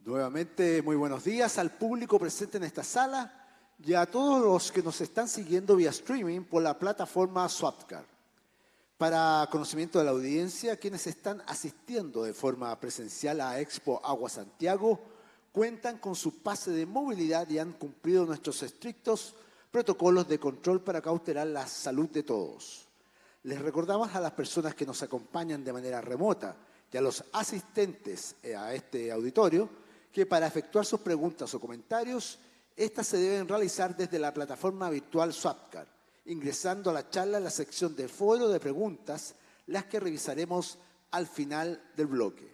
Nuevamente, muy buenos días al público presente en esta sala y a todos los que nos están siguiendo vía streaming por la plataforma Swapcar. Para conocimiento de la audiencia, quienes están asistiendo de forma presencial a Expo Agua Santiago cuentan con su pase de movilidad y han cumplido nuestros estrictos protocolos de control para cautelar la salud de todos. Les recordamos a las personas que nos acompañan de manera remota y a los asistentes a este auditorio que para efectuar sus preguntas o comentarios, estas se deben realizar desde la plataforma virtual Swapcar, ingresando a la charla en la sección de foro de preguntas, las que revisaremos al final del bloque.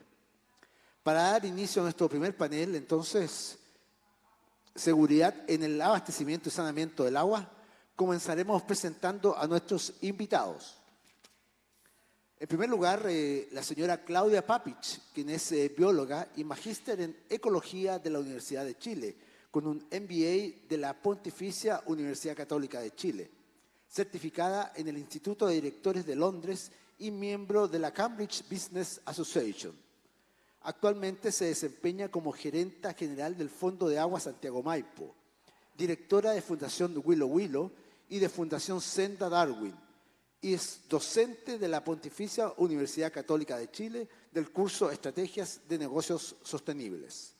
Para dar inicio a nuestro primer panel, entonces, seguridad en el abastecimiento y saneamiento del agua, comenzaremos presentando a nuestros invitados. En primer lugar, la señora Claudia Papich, quien es bióloga y magíster en Ecología de la Universidad de Chile, con un MBA de la Pontificia Universidad Católica de Chile, certificada en el Instituto de Directores de Londres y miembro de la Cambridge Business Association. Actualmente se desempeña como gerenta general del Fondo de Agua Santiago Maipo, directora de Fundación Willow Willow y de Fundación Senda Darwin, y es docente de la Pontificia Universidad Católica de Chile del curso Estrategias de Negocios Sostenibles.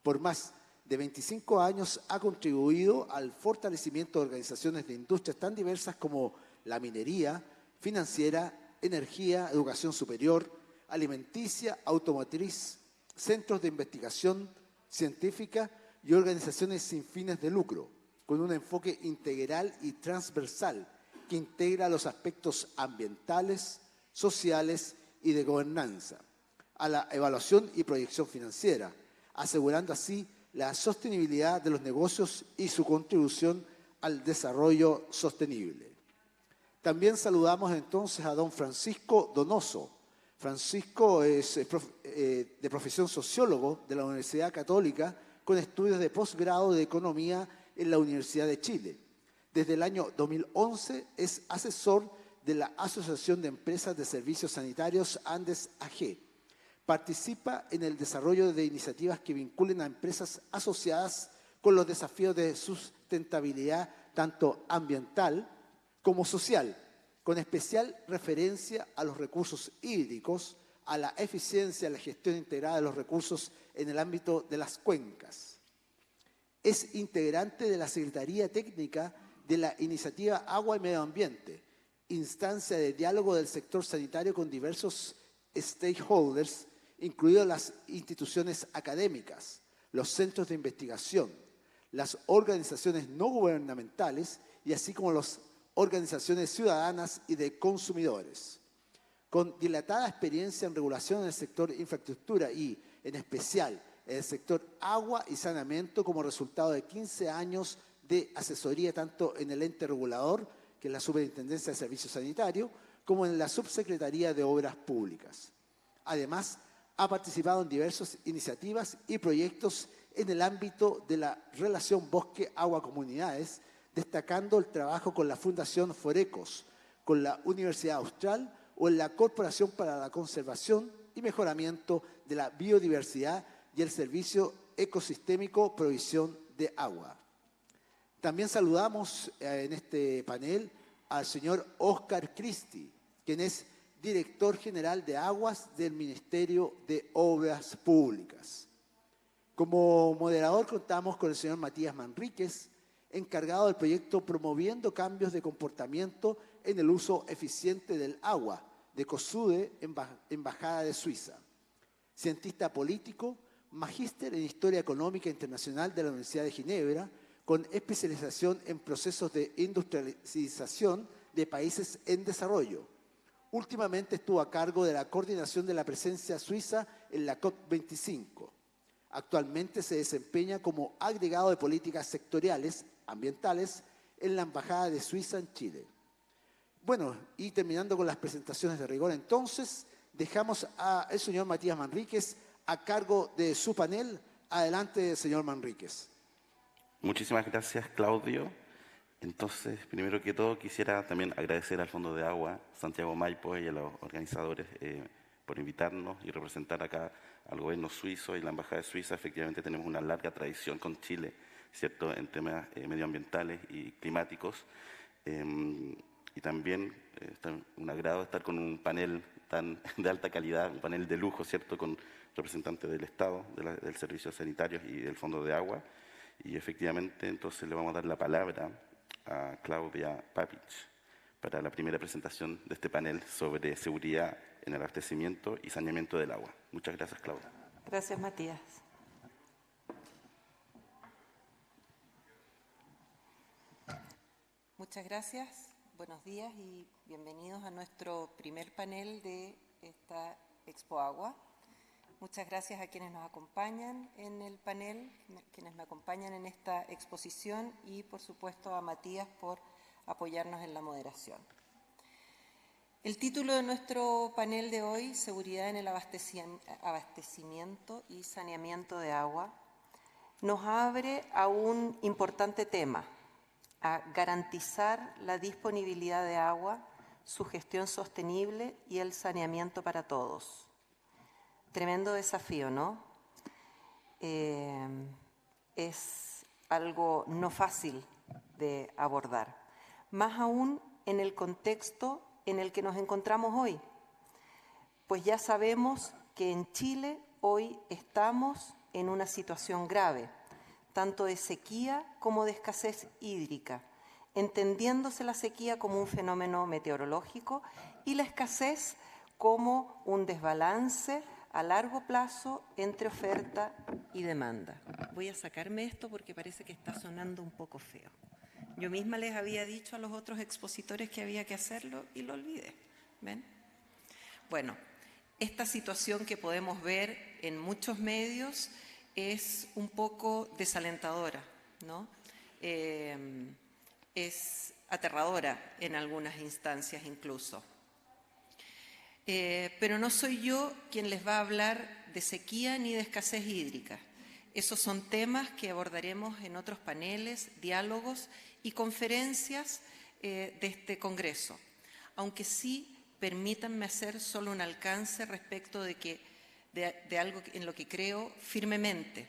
Por más de 25 años ha contribuido al fortalecimiento de organizaciones de industrias tan diversas como la minería, financiera, energía, educación superior, alimenticia, automotriz, centros de investigación científica y organizaciones sin fines de lucro, con un enfoque integral y transversal que integra los aspectos ambientales, sociales y de gobernanza, a la evaluación y proyección financiera, asegurando así la sostenibilidad de los negocios y su contribución al desarrollo sostenible. También saludamos entonces a don Francisco Donoso. Francisco es de profesión sociólogo de la Universidad Católica con estudios de posgrado de Economía en la Universidad de Chile. Desde el año 2011 es asesor de la Asociación de Empresas de Servicios Sanitarios Andes AG. Participa en el desarrollo de iniciativas que vinculen a empresas asociadas con los desafíos de sustentabilidad tanto ambiental como social, con especial referencia a los recursos hídricos, a la eficiencia y la gestión integrada de los recursos en el ámbito de las cuencas. Es integrante de la Secretaría Técnica de la Iniciativa Agua y Medio Ambiente, instancia de diálogo del sector sanitario con diversos stakeholders, incluidas las instituciones académicas, los centros de investigación, las organizaciones no gubernamentales y así como las organizaciones ciudadanas y de consumidores. Con dilatada experiencia en regulación en el sector infraestructura y, en especial, en el sector agua y saneamiento como resultado de 15 años de asesoría tanto en el ente regulador, que es la Superintendencia de Servicios Sanitarios, como en la Subsecretaría de Obras Públicas. Además, ha participado en diversas iniciativas y proyectos en el ámbito de la relación bosque-agua-comunidades, destacando el trabajo con la Fundación Forecos, con la Universidad Austral o en la Corporación para la Conservación y Mejoramiento de la Biodiversidad y el Servicio Ecosistémico Provisión de Agua. También saludamos en este panel al señor Óscar Cristi, quien es director general de Aguas del Ministerio de Obras Públicas. Como moderador contamos con el señor Matías Manríquez, encargado del proyecto Promoviendo Cambios de Comportamiento en el Uso Eficiente del Agua, de COSUDE, Embajada de Suiza. Cientista político, magíster en Historia Económica Internacional de la Universidad de Ginebra, con especialización en procesos de industrialización de países en desarrollo. Últimamente estuvo a cargo de la coordinación de la presencia suiza en la COP25. Actualmente se desempeña como agregado de políticas sectoriales ambientales en la Embajada de Suiza en Chile. Bueno, y terminando con las presentaciones de rigor, entonces dejamos al señor Matías Manríquez a cargo de su panel. Adelante, señor Manríquez. Muchísimas gracias, Claudio. Entonces, primero que todo, quisiera también agradecer al Fondo de Agua Santiago Maipo y a los organizadores por invitarnos y representar acá al gobierno suizo y la Embajada de Suiza. Efectivamente tenemos una larga tradición con Chile, ¿cierto?, en temas medioambientales y climáticos. Y también un agrado estar con un panel tan de alta calidad, un panel de lujo, ¿cierto?, con representantes del Estado, del Servicio Sanitario y del Fondo de Agua. Y efectivamente, entonces le vamos a dar la palabra a Claudia Papich para la primera presentación de este panel sobre seguridad en el abastecimiento y saneamiento del agua. Muchas gracias, Claudia. Gracias, Matías. Muchas gracias, buenos días y bienvenidos a nuestro primer panel de esta Expo Agua. Muchas gracias a quienes nos acompañan en el panel, quienes me acompañan en esta exposición y, por supuesto, a Matías por apoyarnos en la moderación. El título de nuestro panel de hoy, Seguridad en el abastecimiento y saneamiento de agua, nos abre a un importante tema, a garantizar la disponibilidad de agua, su gestión sostenible y el saneamiento para todos. Tremendo desafío, ¿no? Es algo no fácil de abordar, más aún en el contexto en el que nos encontramos hoy. Pues ya sabemos que en Chile hoy estamos en una situación grave, tanto de sequía como de escasez hídrica, entendiéndose la sequía como un fenómeno meteorológico y la escasez como un desbalance a largo plazo entre oferta y demanda. Voy a sacarme esto porque parece que está sonando un poco feo. Yo misma les había dicho a los otros expositores que había que hacerlo y lo olvidé. ¿Ven? Bueno, esta situación que podemos ver en muchos medios es un poco desalentadora, ¿no? Es aterradora en algunas instancias incluso. Pero no soy yo quien les va a hablar de sequía ni de escasez hídrica. Esos son temas que abordaremos en otros paneles, diálogos y conferencias de este Congreso. Aunque sí, permítanme hacer solo un alcance respecto de algo en lo que creo firmemente,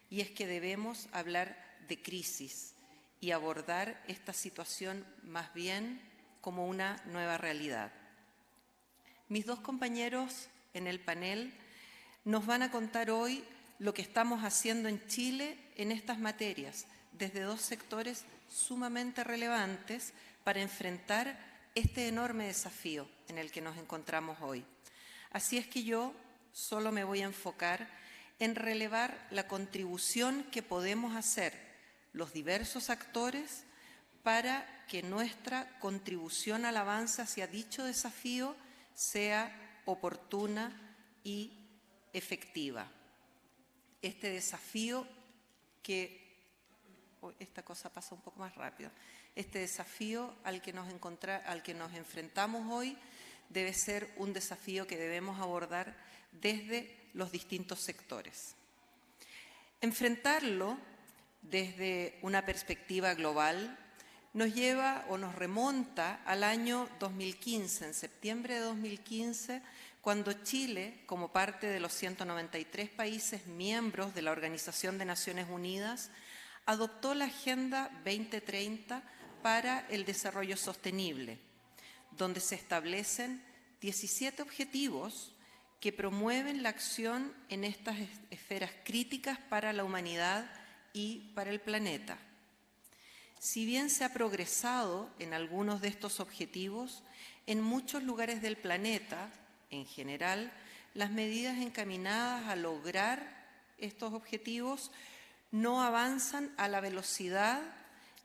y es que debemos hablar de crisis y abordar esta situación más bien como una nueva realidad. Mis dos compañeros en el panel nos van a contar hoy lo que estamos haciendo en Chile en estas materias, desde dos sectores sumamente relevantes para enfrentar este enorme desafío en el que nos encontramos hoy. Así es que yo solo me voy a enfocar en relevar la contribución que podemos hacer los diversos actores para que nuestra contribución al avance hacia dicho desafío sea oportuna y efectiva. Este desafío esta cosa pasa un poco más rápido. Este desafío al que nos enfrentamos hoy debe ser un desafío que debemos abordar desde los distintos sectores. Enfrentarlo desde una perspectiva global nos lleva o nos remonta al año 2015, en septiembre de 2015, cuando Chile, como parte de los 193 países miembros de la Organización de Naciones Unidas, adoptó la Agenda 2030 para el Desarrollo Sostenible, donde se establecen 17 objetivos que promueven la acción en estas esferas críticas para la humanidad y para el planeta. Si bien se ha progresado en algunos de estos objetivos, en muchos lugares del planeta, en general, las medidas encaminadas a lograr estos objetivos no avanzan a la velocidad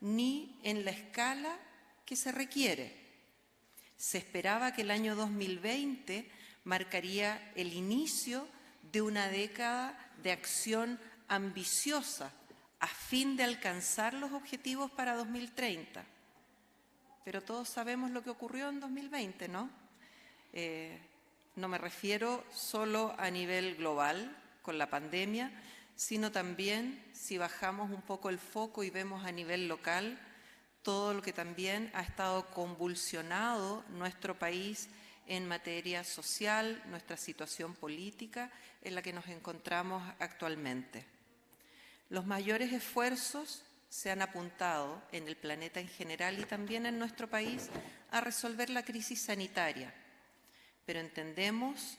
ni en la escala que se requiere. Se esperaba que el año 2020 marcaría el inicio de una década de acción ambiciosa a fin de alcanzar los objetivos para 2030. Pero todos sabemos lo que ocurrió en 2020, ¿no? No me refiero solo a nivel global con la pandemia, sino también si bajamos un poco el foco y vemos a nivel local todo lo que también ha estado convulsionado nuestro país en materia social, nuestra situación política en la que nos encontramos actualmente. Los mayores esfuerzos se han apuntado en el planeta en general y también en nuestro país a resolver la crisis sanitaria, pero entendemos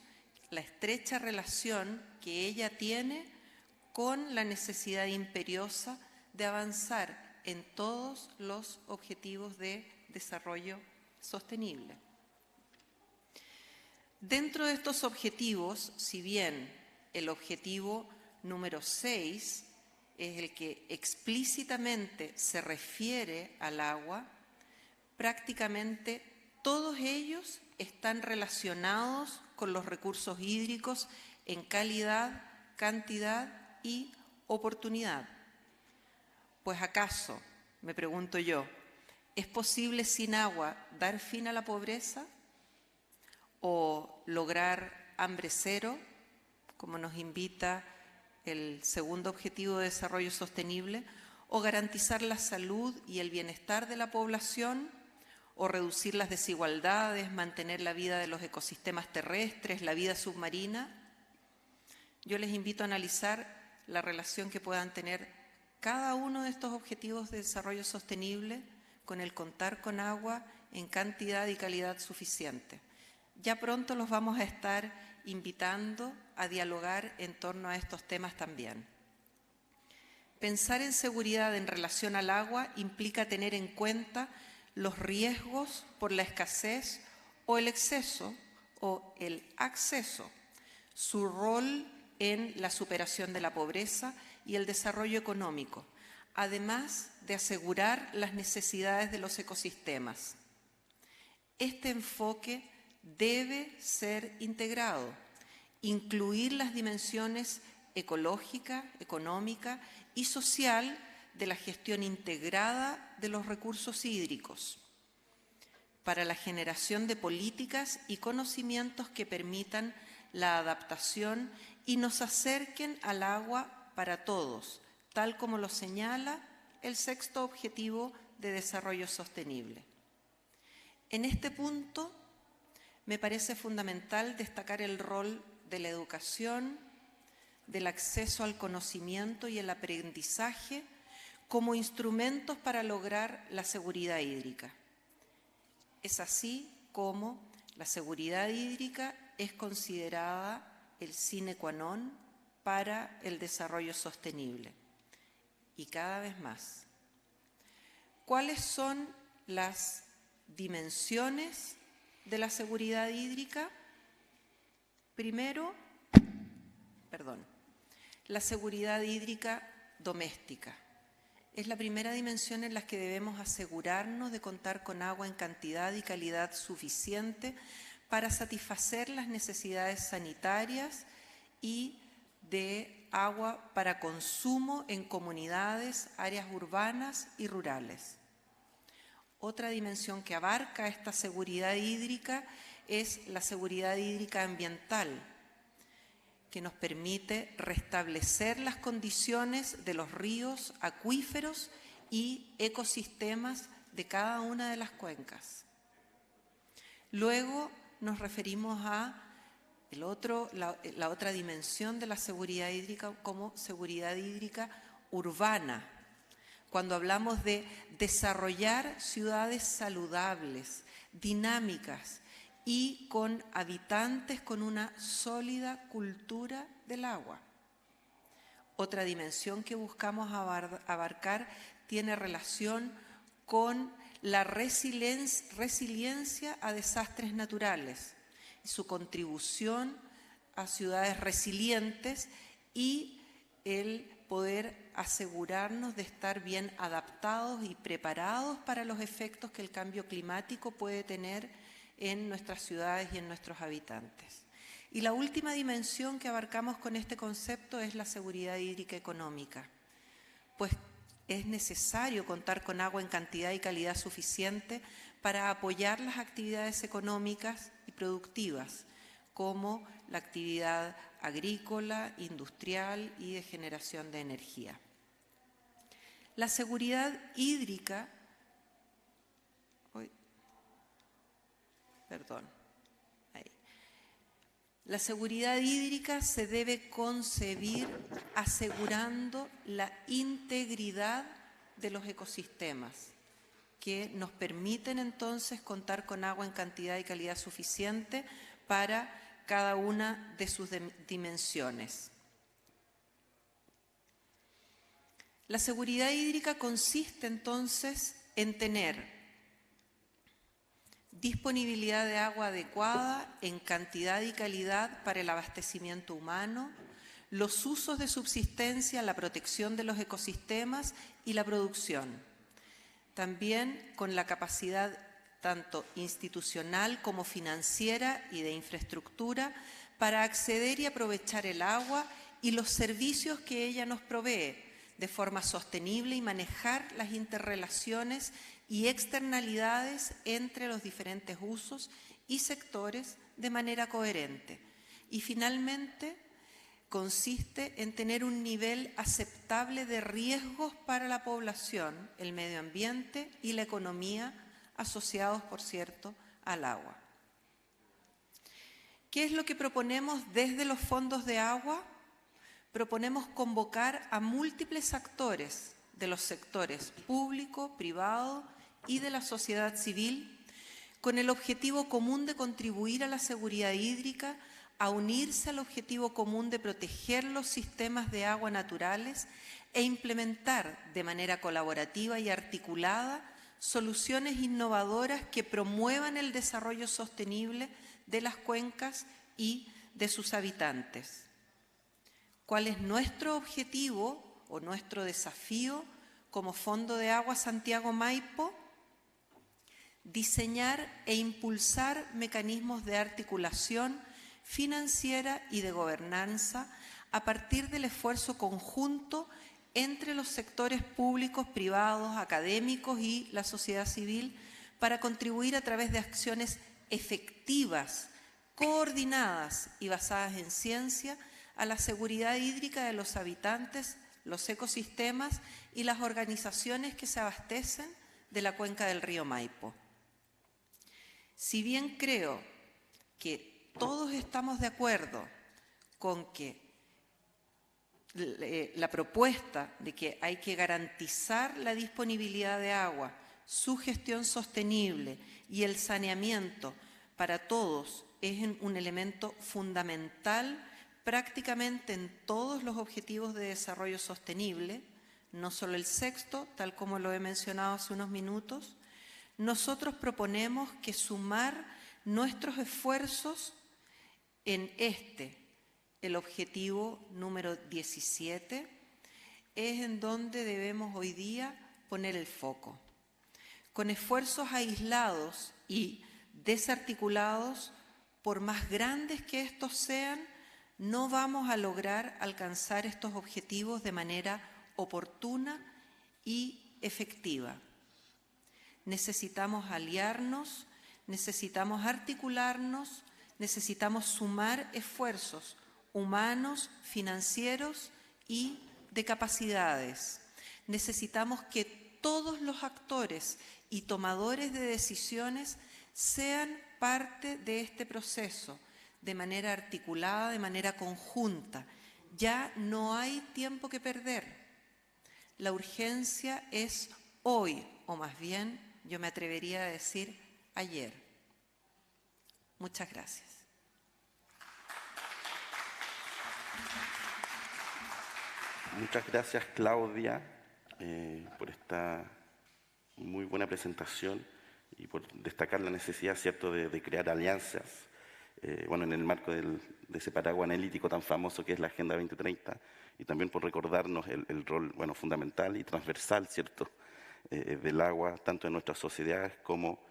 la estrecha relación que ella tiene con la necesidad imperiosa de avanzar en todos los objetivos de desarrollo sostenible. Dentro de estos objetivos, si bien el objetivo número 6 es el que explícitamente se refiere al agua, prácticamente todos ellos están relacionados con los recursos hídricos en calidad, cantidad y oportunidad. Pues ¿acaso, me pregunto yo, es posible sin agua dar fin a la pobreza o lograr hambre cero, como nos invita el segundo objetivo de desarrollo sostenible, o garantizar la salud y el bienestar de la población, o reducir las desigualdades, mantener la vida de los ecosistemas terrestres, la vida submarina? Yo les invito a analizar la relación que puedan tener cada uno de estos objetivos de desarrollo sostenible con el contar con agua en cantidad y calidad suficiente. Ya pronto los vamos a estar invitando a dialogar en torno a estos temas también. Pensar en seguridad en relación al agua implica tener en cuenta los riesgos por la escasez o el exceso o el acceso, su rol en la superación de la pobreza y el desarrollo económico, además de asegurar las necesidades de los ecosistemas. Este enfoque debe ser integrado, incluir las dimensiones ecológica, económica y social de la gestión integrada de los recursos hídricos, para la generación de políticas y conocimientos que permitan la adaptación y nos acerquen al agua para todos, tal como lo señala el sexto objetivo de desarrollo sostenible. En este punto, me parece fundamental destacar el rol de la educación, del acceso al conocimiento y el aprendizaje como instrumentos para lograr la seguridad hídrica. Es así como la seguridad hídrica es considerada el sine qua non para el desarrollo sostenible. Y cada vez más. ¿Cuáles son las dimensiones de la seguridad hídrica? Primero, la seguridad hídrica doméstica. Es la primera dimensión en la que debemos asegurarnos de contar con agua en cantidad y calidad suficiente para satisfacer las necesidades sanitarias y de agua para consumo en comunidades, áreas urbanas y rurales. Otra dimensión que abarca esta seguridad hídrica es la seguridad hídrica ambiental, que nos permite restablecer las condiciones de los ríos, acuíferos y ecosistemas de cada una de las cuencas. Luego nos referimos a la otra dimensión de la seguridad hídrica como seguridad hídrica urbana, cuando hablamos de desarrollar ciudades saludables, dinámicas y con habitantes con una sólida cultura del agua. Otra dimensión que buscamos abarcar tiene relación con la resiliencia a desastres naturales, su contribución a ciudades resilientes y el poder asegurarnos de estar bien adaptados y preparados para los efectos que el cambio climático puede tener en nuestras ciudades y en nuestros habitantes. Y la última dimensión que abarcamos con este concepto es la seguridad hídrica económica, pues es necesario contar con agua en cantidad y calidad suficiente para apoyar las actividades económicas y productivas, como la actividad agrícola, industrial y de generación de energía. La seguridad hídrica, La seguridad hídrica se debe concebir asegurando la integridad de los ecosistemas, que nos permiten entonces contar con agua en cantidad y calidad suficiente para cada una de sus dimensiones. La seguridad hídrica consiste entonces en tener disponibilidad de agua adecuada en cantidad y calidad para el abastecimiento humano, los usos de subsistencia, la protección de los ecosistemas y la producción. También con la capacidad tanto institucional como financiera y de infraestructura para acceder y aprovechar el agua y los servicios que ella nos provee de forma sostenible y manejar las interrelaciones y externalidades entre los diferentes usos y sectores de manera coherente. Y finalmente, consiste en tener un nivel aceptable de riesgos para la población, el medio ambiente y la economía asociados, por cierto, al agua. ¿Qué es lo que proponemos desde los fondos de agua? Proponemos convocar a múltiples actores de los sectores público, privado y de la sociedad civil con el objetivo común de contribuir a la seguridad hídrica, a unirse al objetivo común de proteger los sistemas de agua naturales e implementar de manera colaborativa y articulada soluciones innovadoras que promuevan el desarrollo sostenible de las cuencas y de sus habitantes. ¿Cuál es nuestro objetivo o nuestro desafío como Fondo de Agua Santiago Maipo? Diseñar e impulsar mecanismos de articulación financiera y de gobernanza a partir del esfuerzo conjunto entre los sectores públicos, privados, académicos y la sociedad civil para contribuir a través de acciones efectivas, coordinadas y basadas en ciencia a la seguridad hídrica de los habitantes, los ecosistemas y las organizaciones que se abastecen de la cuenca del río Maipo. Si bien creo que todos estamos de acuerdo con que la propuesta de que hay que garantizar la disponibilidad de agua, su gestión sostenible y el saneamiento para todos es un elemento fundamental prácticamente en todos los objetivos de desarrollo sostenible, no solo el sexto, tal como lo he mencionado hace unos minutos, nosotros proponemos que sumar nuestros esfuerzos en el objetivo número 17, es en donde debemos hoy día poner el foco. Con esfuerzos aislados y desarticulados, por más grandes que estos sean, no vamos a lograr alcanzar estos objetivos de manera oportuna y efectiva. Necesitamos aliarnos, necesitamos articularnos, necesitamos sumar esfuerzos humanos, financieros y de capacidades. Necesitamos que todos los actores y tomadores de decisiones sean parte de este proceso, de manera articulada, de manera conjunta. Ya no hay tiempo que perder. La urgencia es hoy, o más bien, yo me atrevería a decir ayer. Muchas gracias. Muchas gracias, Claudia, por esta muy buena presentación y por destacar la necesidad, ¿cierto?, de crear alianzas, en el marco de ese paraguas analítico tan famoso que es la Agenda 2030, y también por recordarnos el rol, fundamental y transversal, ¿cierto?, del agua, tanto en nuestras sociedades como,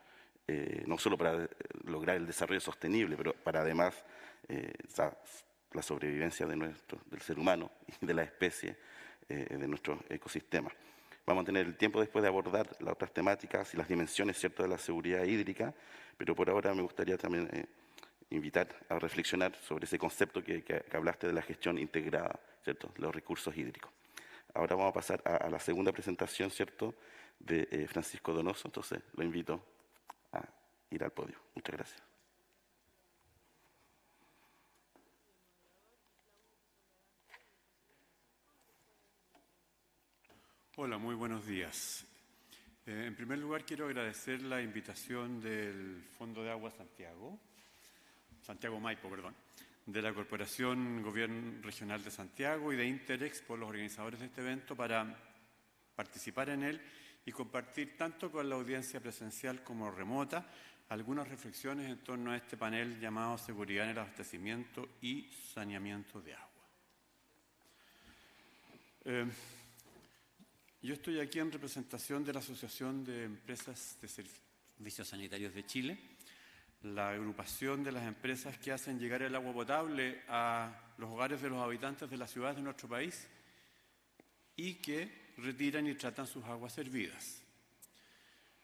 no solo para lograr el desarrollo sostenible, pero para además la sobrevivencia del ser humano y de la especie de nuestro ecosistema. Vamos a tener el tiempo después de abordar las otras temáticas y las dimensiones, ¿cierto?, de la seguridad hídrica, pero por ahora me gustaría también invitar a reflexionar sobre ese concepto que hablaste de la gestión integrada, ¿cierto?, de los recursos hídricos. Ahora vamos a pasar a la segunda presentación, ¿cierto?, de Francisco Donoso. Entonces lo invito a ir al podio. Muchas gracias. Hola, muy buenos días. En primer lugar, quiero agradecer la invitación del Fondo de Agua Santiago Maipo, de la Corporación Gobierno Regional de Santiago y de Interexpo, los organizadores de este evento, para participar en él y compartir tanto con la audiencia presencial como remota algunas reflexiones en torno a este panel llamado Seguridad en el Abastecimiento y Saneamiento de Agua. Yo estoy aquí en representación de la Asociación de Empresas de Servicios Sanitarios de Chile, la agrupación de las empresas que hacen llegar el agua potable a los hogares de los habitantes de las ciudades de nuestro país y que retiran y tratan sus aguas servidas.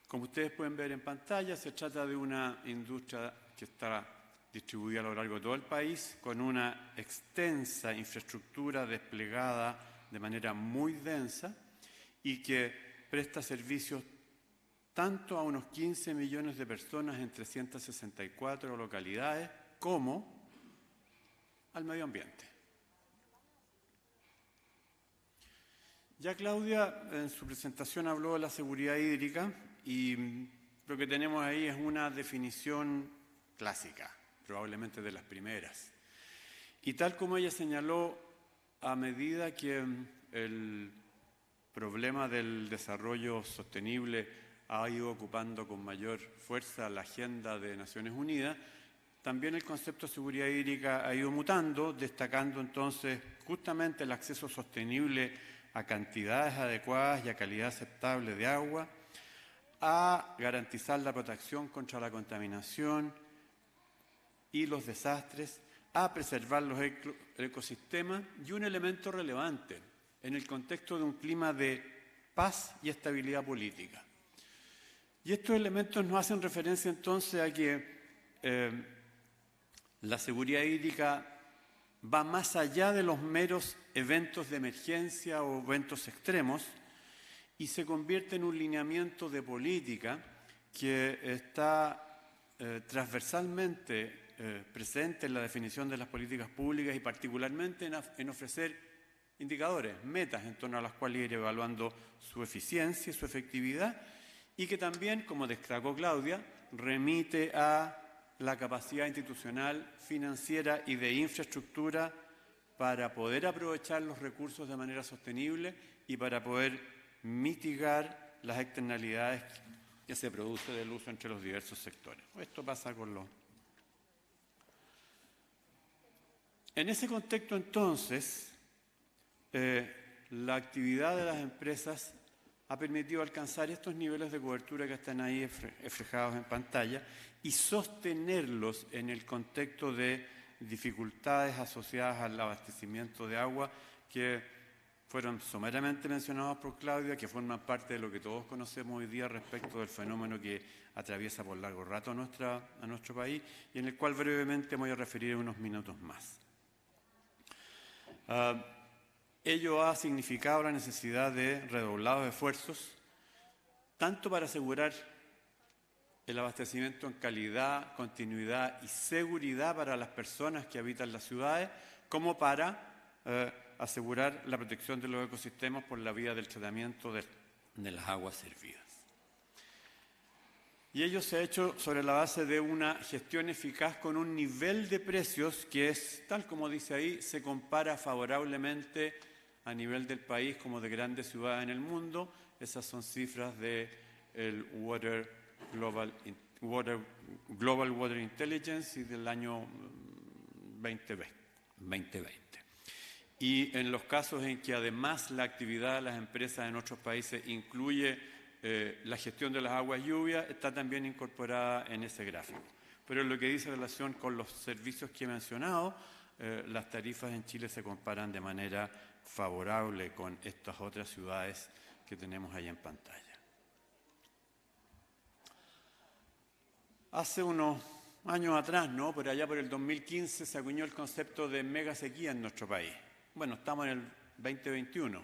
Como ustedes pueden ver en pantalla, se trata de una industria que está distribuida a lo largo de todo el país, con una extensa infraestructura desplegada de manera muy densa y que presta servicios tanto a unos 15 millones de personas en 364 localidades como al medio ambiente. Ya Claudia en su presentación habló de la seguridad hídrica y lo que tenemos ahí es una definición clásica, probablemente de las primeras. Y tal como ella señaló, a medida que el problema del desarrollo sostenible ha ido ocupando con mayor fuerza la agenda de Naciones Unidas, también el concepto de seguridad hídrica ha ido mutando, destacando entonces justamente el acceso sostenible a cantidades adecuadas y a calidad aceptable de agua, a garantizar la protección contra la contaminación y los desastres, a preservar los ecosistemas y un elemento relevante en el contexto de un clima de paz y estabilidad política. Y estos elementos nos hacen referencia entonces a que la seguridad hídrica va más allá de los meros eventos de emergencia o eventos extremos y se convierte en un lineamiento de política que está transversalmente presente en la definición de las políticas públicas y particularmente en ofrecer indicadores, metas en torno a las cuales ir evaluando su eficiencia y su efectividad y que también, como destacó Claudia, remite a la capacidad institucional, financiera y de infraestructura para poder aprovechar los recursos de manera sostenible y para poder mitigar las externalidades que se produce del uso entre los diversos sectores. Esto pasa con los... En ese contexto, entonces, la actividad de las empresas ha permitido alcanzar estos niveles de cobertura que están ahí reflejados en pantalla y sostenerlos en el contexto de dificultades asociadas al abastecimiento de agua que fueron someramente mencionados por Claudia, que forman parte de lo que todos conocemos hoy día respecto del fenómeno que atraviesa por largo rato a nuestro país y en el cual brevemente me voy a referir en unos minutos más. Ello ha significado la necesidad de redoblados esfuerzos, tanto para asegurar el abastecimiento en calidad, continuidad y seguridad para las personas que habitan las ciudades, como para asegurar la protección de los ecosistemas por la vía del tratamiento de las aguas servidas. Y ello se ha hecho sobre la base de una gestión eficaz con un nivel de precios que es, tal como dice ahí, se compara favorablemente a nivel del país como de grandes ciudades en el mundo. Esas son cifras del Global Water Intelligence y del año 2020. Y en los casos en que además la actividad de las empresas en otros países incluye la gestión de las aguas lluvias, está también incorporada en ese gráfico. Pero en lo que dice relación con los servicios que he mencionado, las tarifas en Chile se comparan de manera favorable con estas otras ciudades que tenemos ahí en pantalla. Hace unos años atrás, por allá por el 2015, se acuñó el concepto de mega sequía en nuestro país. Bueno, estamos en el 2021.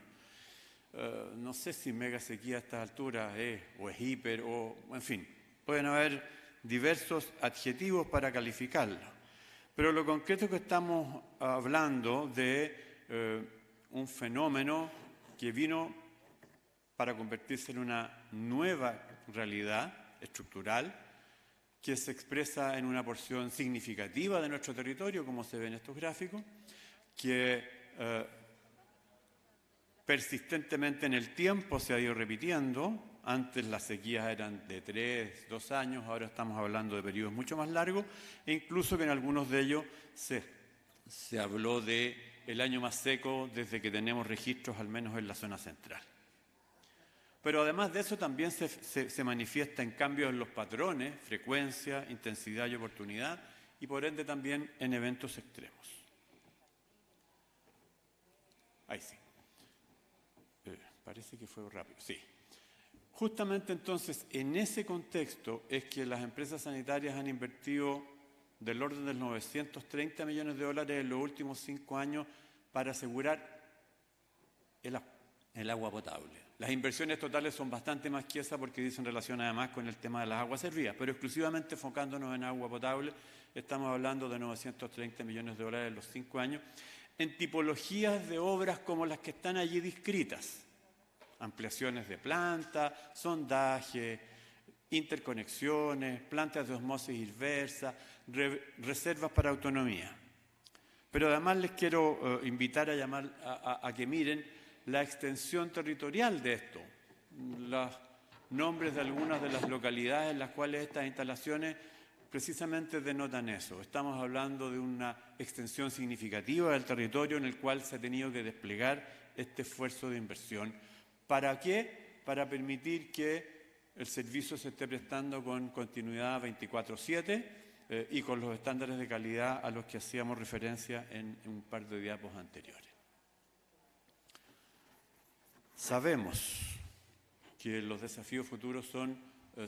No sé si mega sequía a estas alturas es hiper en fin, pueden haber diversos adjetivos para calificarlo. Pero lo concreto es que estamos hablando de un fenómeno que vino para convertirse en una nueva realidad estructural que se expresa en una porción significativa de nuestro territorio, como se ve en estos gráficos, que persistentemente en el tiempo se ha ido repitiendo. Antes las sequías eran de 3, 2 años, ahora estamos hablando de periodos mucho más largos, e incluso que en algunos de ellos se habló de el año más seco desde que tenemos registros, al menos en la zona central. Pero además de eso también se manifiesta en cambios en los patrones, frecuencia, intensidad y oportunidad, y por ende también en eventos extremos. Ahí sí. Parece que fue rápido, sí. Justamente entonces, en ese contexto es que las empresas sanitarias han invertido del orden de $930 millones en los últimos 5 años para asegurar el agua potable. Las inversiones totales son bastante más que esa porque dicen relación además con el tema de las aguas servidas, pero exclusivamente enfocándonos en agua potable, estamos hablando de $930 millones en los 5 años, en tipologías de obras como las que están allí descritas. Ampliaciones de planta, sondaje, interconexiones, plantas de osmosis inversa, reservas para autonomía. Pero además les quiero invitar a que miren la extensión territorial de esto, los nombres de algunas de las localidades en las cuales estas instalaciones precisamente denotan eso. Estamos hablando de una extensión significativa del territorio en el cual se ha tenido que desplegar este esfuerzo de inversión. ¿Para qué? Para permitir que el servicio se esté prestando con continuidad 24/7 y con los estándares de calidad a los que hacíamos referencia en un par de diapos anteriores. Sabemos que los desafíos futuros son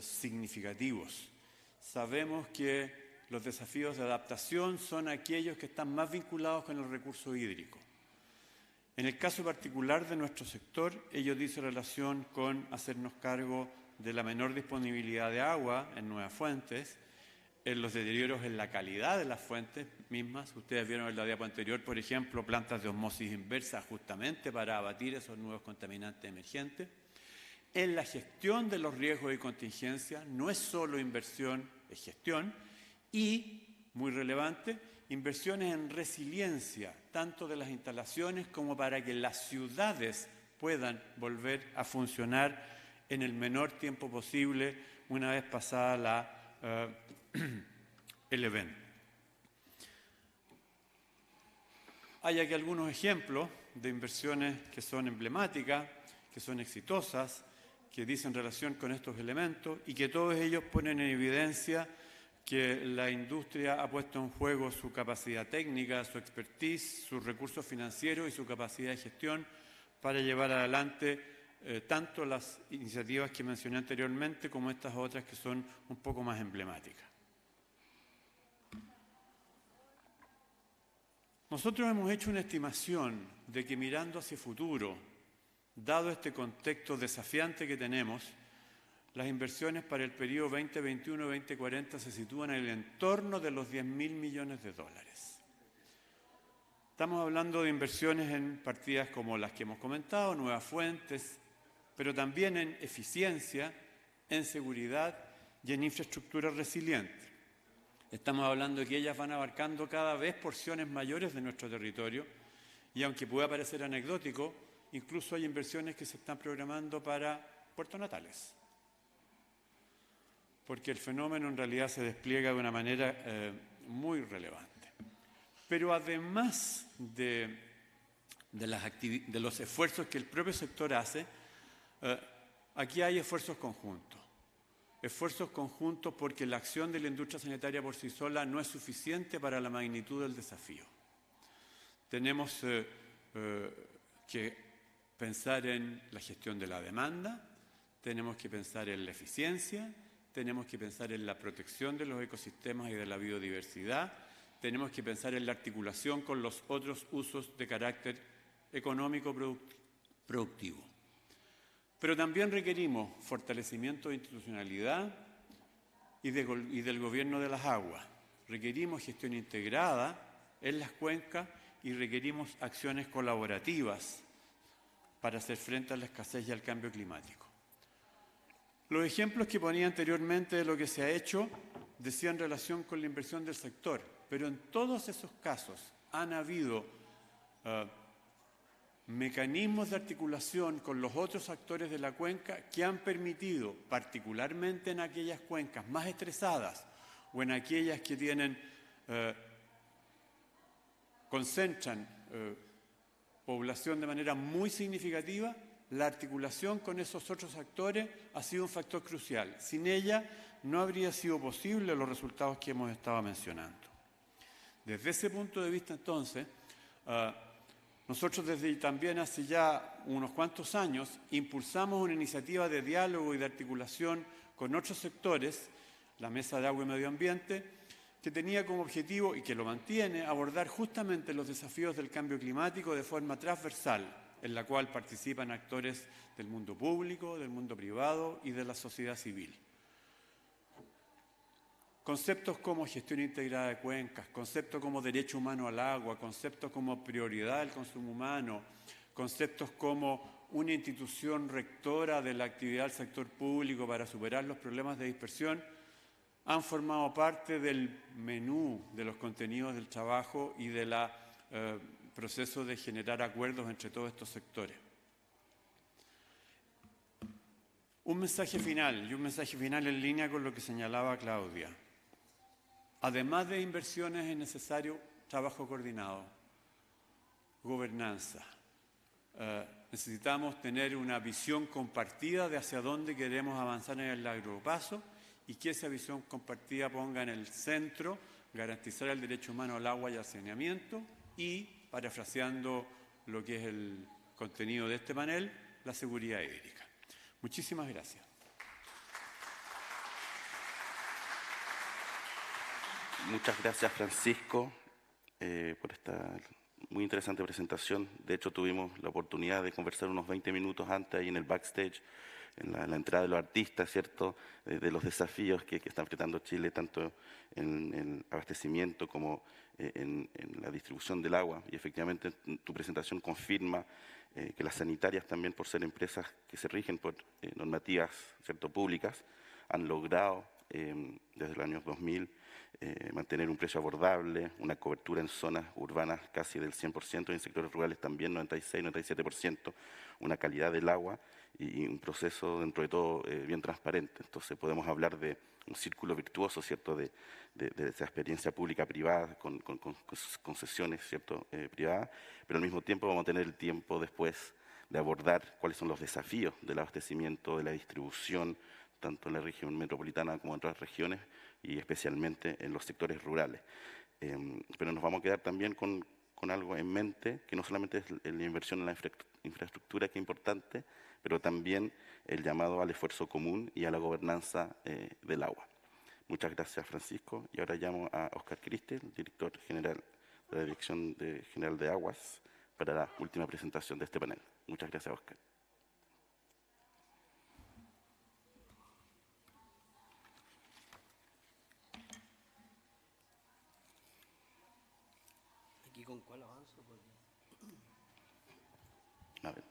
significativos. Sabemos que los desafíos de adaptación son aquellos que están más vinculados con el recurso hídrico. En el caso particular de nuestro sector, ello dice relación con hacernos cargo de la menor disponibilidad de agua en nuevas fuentes, en los deterioros en la calidad de las fuentes mismas. Ustedes vieron en la diapo anterior, por ejemplo, plantas de osmosis inversa justamente para abatir esos nuevos contaminantes emergentes. En la gestión de los riesgos y contingencias, no es solo inversión, es gestión. Y, muy relevante, inversiones en resiliencia, tanto de las instalaciones como para que las ciudades puedan volver a funcionar en el menor tiempo posible una vez pasada el evento. Hay aquí algunos ejemplos de inversiones que son emblemáticas, que son exitosas, que dicen relación con estos elementos y que todos ellos ponen en evidencia que la industria ha puesto en juego su capacidad técnica, su expertise, sus recursos financieros y su capacidad de gestión para llevar adelante tanto las iniciativas que mencioné anteriormente como estas otras que son un poco más emblemáticas. Nosotros hemos hecho una estimación de que mirando hacia el futuro, dado este contexto desafiante que tenemos, las inversiones para el periodo 2021-2040 se sitúan en el entorno de los $10.000 millones. Estamos hablando de inversiones en partidas como las que hemos comentado, nuevas fuentes, pero también en eficiencia, en seguridad y en infraestructura resiliente. Estamos hablando de que ellas van abarcando cada vez porciones mayores de nuestro territorio y aunque pueda parecer anecdótico, incluso hay inversiones que se están programando para Puerto Natales, porque el fenómeno en realidad se despliega de una manera muy relevante. Pero además de los esfuerzos que el propio sector hace, aquí hay esfuerzos conjuntos. Esfuerzos conjuntos porque la acción de la industria sanitaria por sí sola no es suficiente para la magnitud del desafío. Tenemos que pensar en la gestión de la demanda, tenemos que pensar en la eficiencia, tenemos que pensar en la protección de los ecosistemas y de la biodiversidad, tenemos que pensar en la articulación con los otros usos de carácter económico productivo. Pero también requerimos fortalecimiento de institucionalidad y del gobierno de las aguas. Requerimos gestión integrada en las cuencas y requerimos acciones colaborativas para hacer frente a la escasez y al cambio climático. Los ejemplos que ponía anteriormente de lo que se ha hecho decían relación con la inversión del sector, pero en todos esos casos han habido mecanismos de articulación con los otros actores de la cuenca que han permitido, particularmente en aquellas cuencas más estresadas o en aquellas que tienen, concentran población de manera muy significativa, la articulación con esos otros actores ha sido un factor crucial. Sin ella no habría sido posible los resultados que hemos estado mencionando. Desde ese punto de vista, entonces, nosotros desde también hace ya unos cuantos años impulsamos una iniciativa de diálogo y de articulación con otros sectores, la Mesa de Agua y Medio Ambiente, que tenía como objetivo, y que lo mantiene, abordar justamente los desafíos del cambio climático de forma transversal, en la cual participan actores del mundo público, del mundo privado y de la sociedad civil. Conceptos como gestión integrada de cuencas, conceptos como derecho humano al agua, conceptos como prioridad del consumo humano, conceptos como una institución rectora de la actividad del sector público para superar los problemas de dispersión, han formado parte del menú de los contenidos del trabajo y del proceso de generar acuerdos entre todos estos sectores. Un mensaje final en línea con lo que señalaba Claudia. Además de inversiones es necesario trabajo coordinado, gobernanza. Necesitamos tener una visión compartida de hacia dónde queremos avanzar en el largo plazo y que esa visión compartida ponga en el centro garantizar el derecho humano al agua y al saneamiento y, parafraseando lo que es el contenido de este panel, la seguridad hídrica. Muchísimas gracias. Muchas gracias, Francisco, por esta muy interesante presentación. De hecho, tuvimos la oportunidad de conversar unos 20 minutos antes ahí en el backstage, en la entrada de los artistas, ¿cierto?, de los desafíos que está enfrentando Chile, tanto en el abastecimiento como en la distribución del agua. Y efectivamente, tu presentación confirma que las sanitarias también, por ser empresas que se rigen por normativas, ¿cierto?, públicas, han logrado desde el año 2000 mantener un precio abordable, una cobertura en zonas urbanas casi del 100% y en sectores rurales también 96-97%, una calidad del agua y un proceso dentro de todo bien transparente. Entonces podemos hablar de un círculo virtuoso, ¿cierto?, de esa experiencia pública-privada con concesiones, ¿cierto?, privadas, pero al mismo tiempo vamos a tener el tiempo después de abordar cuáles son los desafíos del abastecimiento, de la distribución, tanto en la región metropolitana como en otras regiones y especialmente en los sectores rurales. Pero nos vamos a quedar también con algo en mente, que no solamente es la inversión en la infraestructura, que es importante, pero también el llamado al esfuerzo común y a la gobernanza del agua. Muchas gracias, Francisco. Y ahora llamo a Oscar Cristel, director general de la Dirección General de Aguas, para la última presentación de este panel. Muchas gracias, Oscar. ¿Con cuál avanzo? A ver.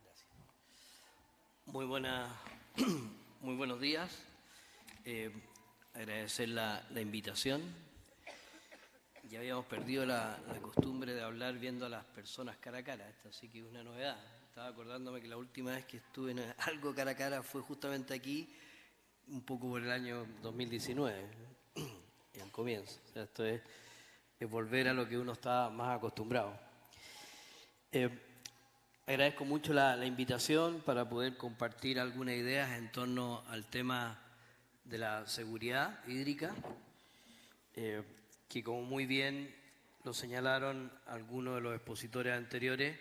Gracias. Muy buenos días. Agradecer la invitación. Ya habíamos perdido la costumbre de hablar viendo a las personas cara a cara. Esta sí que es una novedad. Estaba acordándome que la última vez que estuve en algo cara a cara fue justamente aquí, un poco por el año 2019. El comienzo. O sea, esto es volver a lo que uno está más acostumbrado. Agradezco mucho la invitación para poder compartir algunas ideas en torno al tema de la seguridad hídrica, que como muy bien lo señalaron algunos de los expositores anteriores,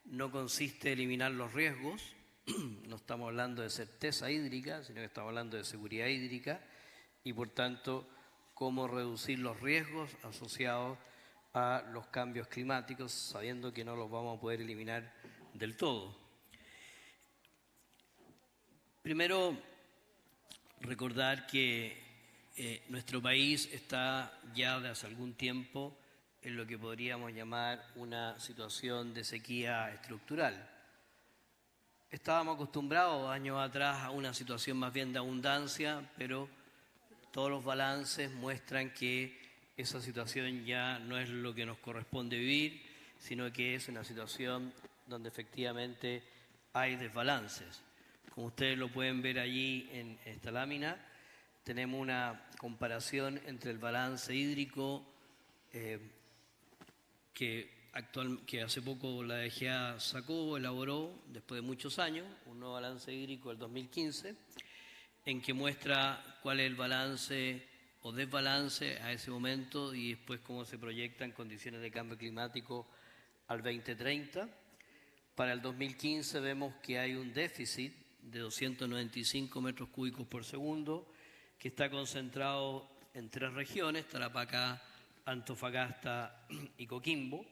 no consiste en eliminar los riesgos, no estamos hablando de certeza hídrica, sino que estamos hablando de seguridad hídrica y por tanto cómo reducir los riesgos asociados a los cambios climáticos, sabiendo que no los vamos a poder eliminar del todo. Primero, recordar que nuestro país está ya de hace algún tiempo en lo que podríamos llamar una situación de sequía estructural. Estábamos acostumbrados años atrás a una situación más bien de abundancia, pero todos los balances muestran que esa situación ya no es lo que nos corresponde vivir, sino que es una situación donde efectivamente hay desbalances. Como ustedes lo pueden ver allí en esta lámina, tenemos una comparación entre el balance hídrico que hace poco la DGA elaboró, después de muchos años, un nuevo balance hídrico del 2015, en que muestra cuál es el balance o desbalance a ese momento y después cómo se proyecta en condiciones de cambio climático al 2030. Para el 2015 vemos que hay un déficit de 295 metros cúbicos por segundo, que está concentrado en 3 regiones, Tarapacá, Antofagasta y Coquimbo.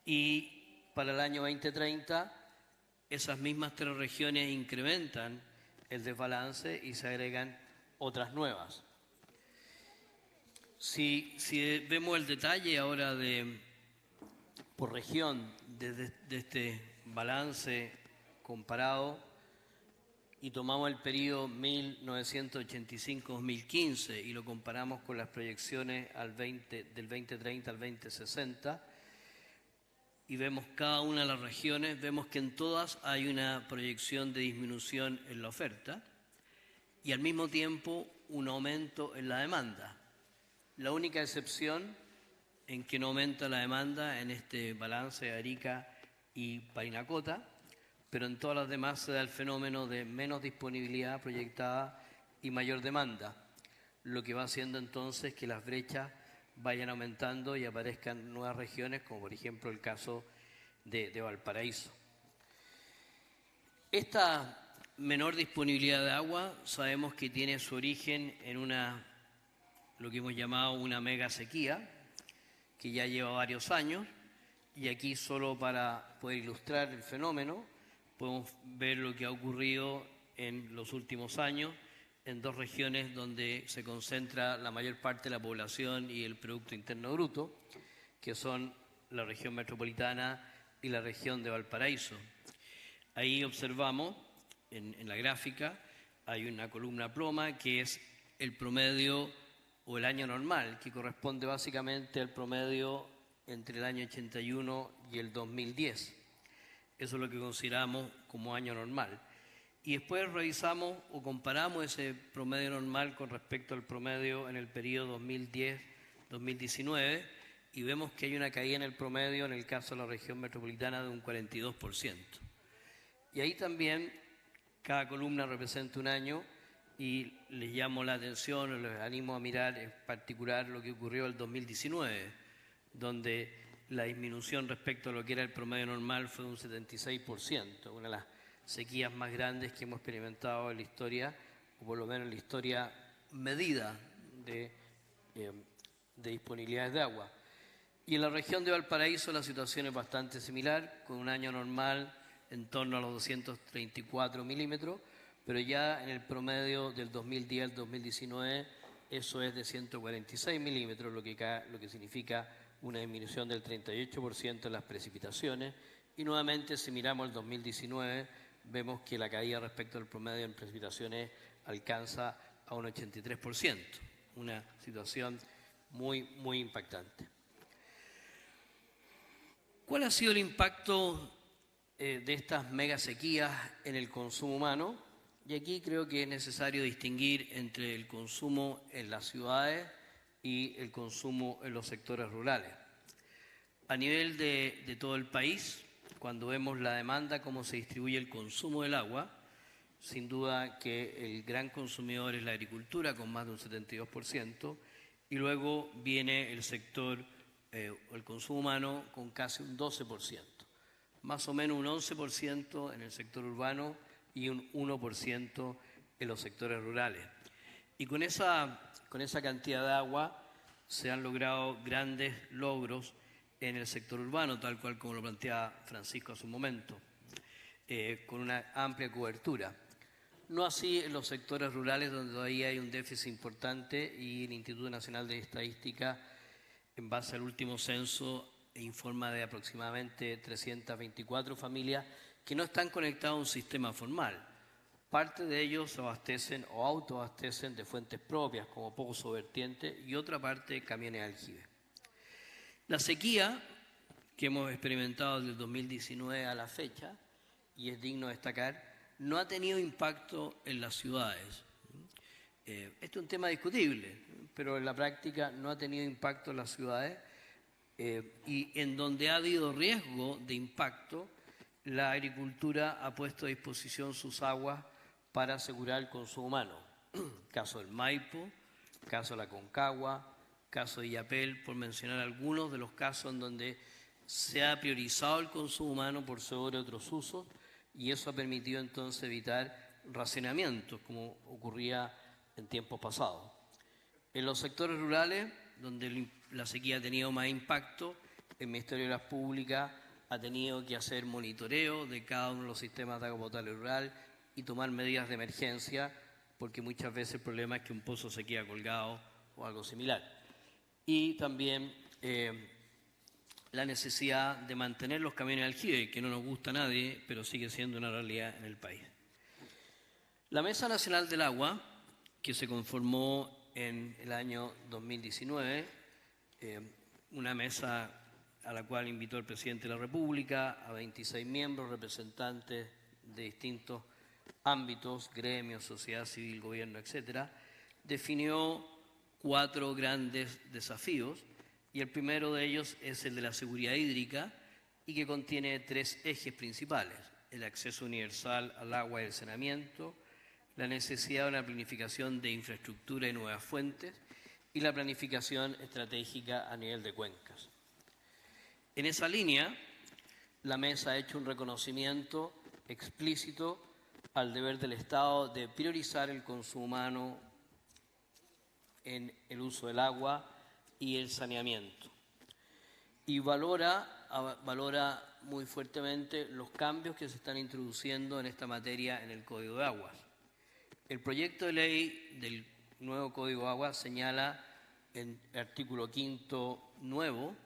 Y para el año 2030, esas mismas 3 regiones incrementan el desbalance y se agregan otras nuevas. Si vemos el detalle ahora por región de este balance comparado y tomamos el periodo 1985-2015 y lo comparamos con las proyecciones del 2030 al 2060, y vemos cada una de las regiones, vemos que en todas hay una proyección de disminución en la oferta y al mismo tiempo un aumento en la demanda. La única excepción en que no aumenta la demanda en este balance de Arica y Parinacota, pero en todas las demás se da el fenómeno de menos disponibilidad proyectada y mayor demanda, lo que va haciendo entonces que las brechas vayan aumentando y aparezcan nuevas regiones, como por ejemplo el caso de Valparaíso. Esta menor disponibilidad de agua sabemos que tiene su origen en lo que hemos llamado una mega sequía, que ya lleva varios años, y aquí solo para poder ilustrar el fenómeno podemos ver lo que ha ocurrido en los últimos años en 2 regiones donde se concentra la mayor parte de la población y el Producto Interno Bruto, que son la región metropolitana y la región de Valparaíso. Ahí observamos, en la gráfica, hay una columna ploma que es el promedio o el año normal, que corresponde básicamente al promedio entre el año 81 y el 2010. Eso es lo que consideramos como año normal. Y después revisamos o comparamos ese promedio normal con respecto al promedio en el periodo 2010-2019 y vemos que hay una caída en el promedio en el caso de la región metropolitana de un 42%. Y ahí también cada columna representa un año y les llamo la atención o les animo a mirar en particular lo que ocurrió en el 2019, donde la disminución respecto a lo que era el promedio normal fue de un 76%, una de las sequías más grandes que hemos experimentado en la historia, o por lo menos en la historia medida de disponibilidades de agua. Y en la región de Valparaíso la situación es bastante similar, con un año normal en torno a los 234 milímetros, pero ya en el promedio del 2010 al 2019 eso es de 146 milímetros, lo que significa una disminución del 38% en las precipitaciones. Y nuevamente, si miramos el 2019, vemos que la caída respecto al promedio en precipitaciones alcanza a un 83%, una situación muy, muy impactante. ¿Cuál ha sido el impacto de estas mega sequías en el consumo humano? Y aquí creo que es necesario distinguir entre el consumo en las ciudades y el consumo en los sectores rurales. A nivel de todo el país, cuando vemos la demanda, cómo se distribuye el consumo del agua, sin duda que el gran consumidor es la agricultura, con más de un 72%, y luego viene el sector, el consumo humano, con casi un 12%. Más o menos un 11% en el sector urbano y un 1% en los sectores rurales. Y con esa cantidad de agua se han logrado grandes logros en el sector urbano, tal cual como lo planteaba Francisco hace un momento, con una amplia cobertura. No así en los sectores rurales, donde todavía hay un déficit importante y el Instituto Nacional de Estadística en base al último censo, informa de aproximadamente 324 familias que no están conectadas a un sistema formal. Parte de ellos se abastecen o autoabastecen de fuentes propias, como pozo vertiente, y otra parte camiones aljibe. La sequía que hemos experimentado desde el 2019 a la fecha, y es digno destacar, no ha tenido impacto en las ciudades. Esto es un tema discutible, pero en la práctica no ha tenido impacto en las ciudades, y en donde ha habido riesgo de impacto, la agricultura ha puesto a disposición sus aguas para asegurar el consumo humano. Caso del Maipo, caso de la Concagua, caso de Illapel, por mencionar algunos de los casos en donde se ha priorizado el consumo humano por sobre otros usos, y eso ha permitido entonces evitar racionamientos, como ocurría en tiempos pasados. En los sectores rurales, donde la sequía ha tenido más impacto, el Ministerio de las Públicas ha tenido que hacer monitoreo de cada uno de los sistemas de agua potable rural y tomar medidas de emergencia, porque muchas veces el problema es que un pozo se queda colgado o algo similar. Y también la necesidad de mantener los camiones de aljibe, que no nos gusta a nadie, pero sigue siendo una realidad en el país. La Mesa Nacional del Agua, que se conformó en el año 2019, una mesa a la cual invitó el presidente de la República, a 26 miembros, representantes de distintos ámbitos, gremios, sociedad civil, gobierno, etcétera, definió 4 grandes desafíos, y el primero de ellos es el de la seguridad hídrica, y que contiene 3 ejes principales: el acceso universal al agua y el saneamiento, la necesidad de una planificación de infraestructura y nuevas fuentes, y la planificación estratégica a nivel de cuencas. En esa línea, la mesa ha hecho un reconocimiento explícito al deber del Estado de priorizar el consumo humano en el uso del agua y el saneamiento. Y valora muy fuertemente los cambios que se están introduciendo en esta materia en el Código de Aguas. El proyecto de ley del nuevo Código de Aguas señala en el artículo 5º nuevo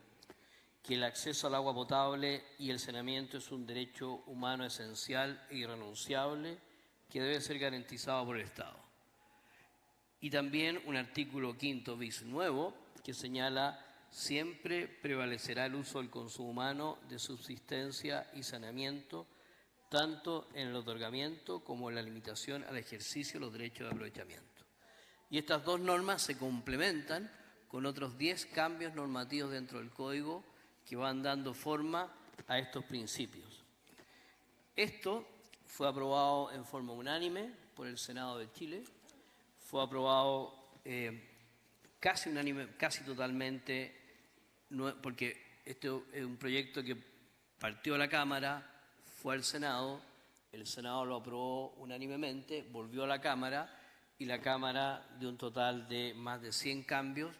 que el acceso al agua potable y el saneamiento es un derecho humano esencial e irrenunciable que debe ser garantizado por el Estado. Y también un artículo 5º bis nuevo que señala: siempre prevalecerá el uso del consumo humano de subsistencia y saneamiento, tanto en el otorgamiento como en la limitación al ejercicio de los derechos de aprovechamiento. Y estas 2 normas se complementan con otros 10 cambios normativos dentro del Código que van dando forma a estos principios. Esto fue aprobado en forma unánime por el Senado de Chile, fue aprobado casi unánime, casi totalmente, porque este es un proyecto que partió a la Cámara, fue al Senado, el Senado lo aprobó unánimemente, volvió a la Cámara, y la Cámara, de un total de más de 100 cambios,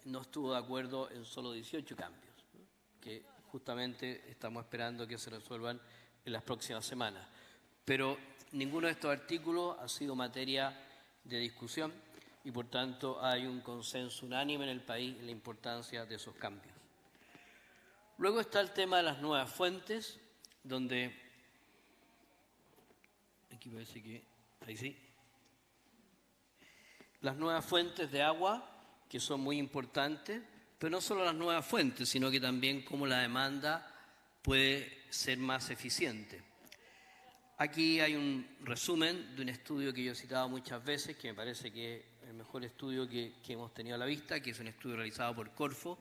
no estuvo de acuerdo en solo 18 cambios, ¿no?, que justamente estamos esperando que se resuelvan en las próximas semanas. Pero ninguno de estos artículos ha sido materia de discusión, y por tanto hay un consenso unánime en el país en la importancia de esos cambios. Luego está el tema de las nuevas fuentes, donde aquí parece que ahí sí. Las nuevas fuentes de agua, que son muy importantes, pero no solo las nuevas fuentes, sino que también cómo la demanda puede ser más eficiente. Aquí hay un resumen de un estudio que yo he citado muchas veces, que me parece que es el mejor estudio que hemos tenido a la vista, que es un estudio realizado por Corfo,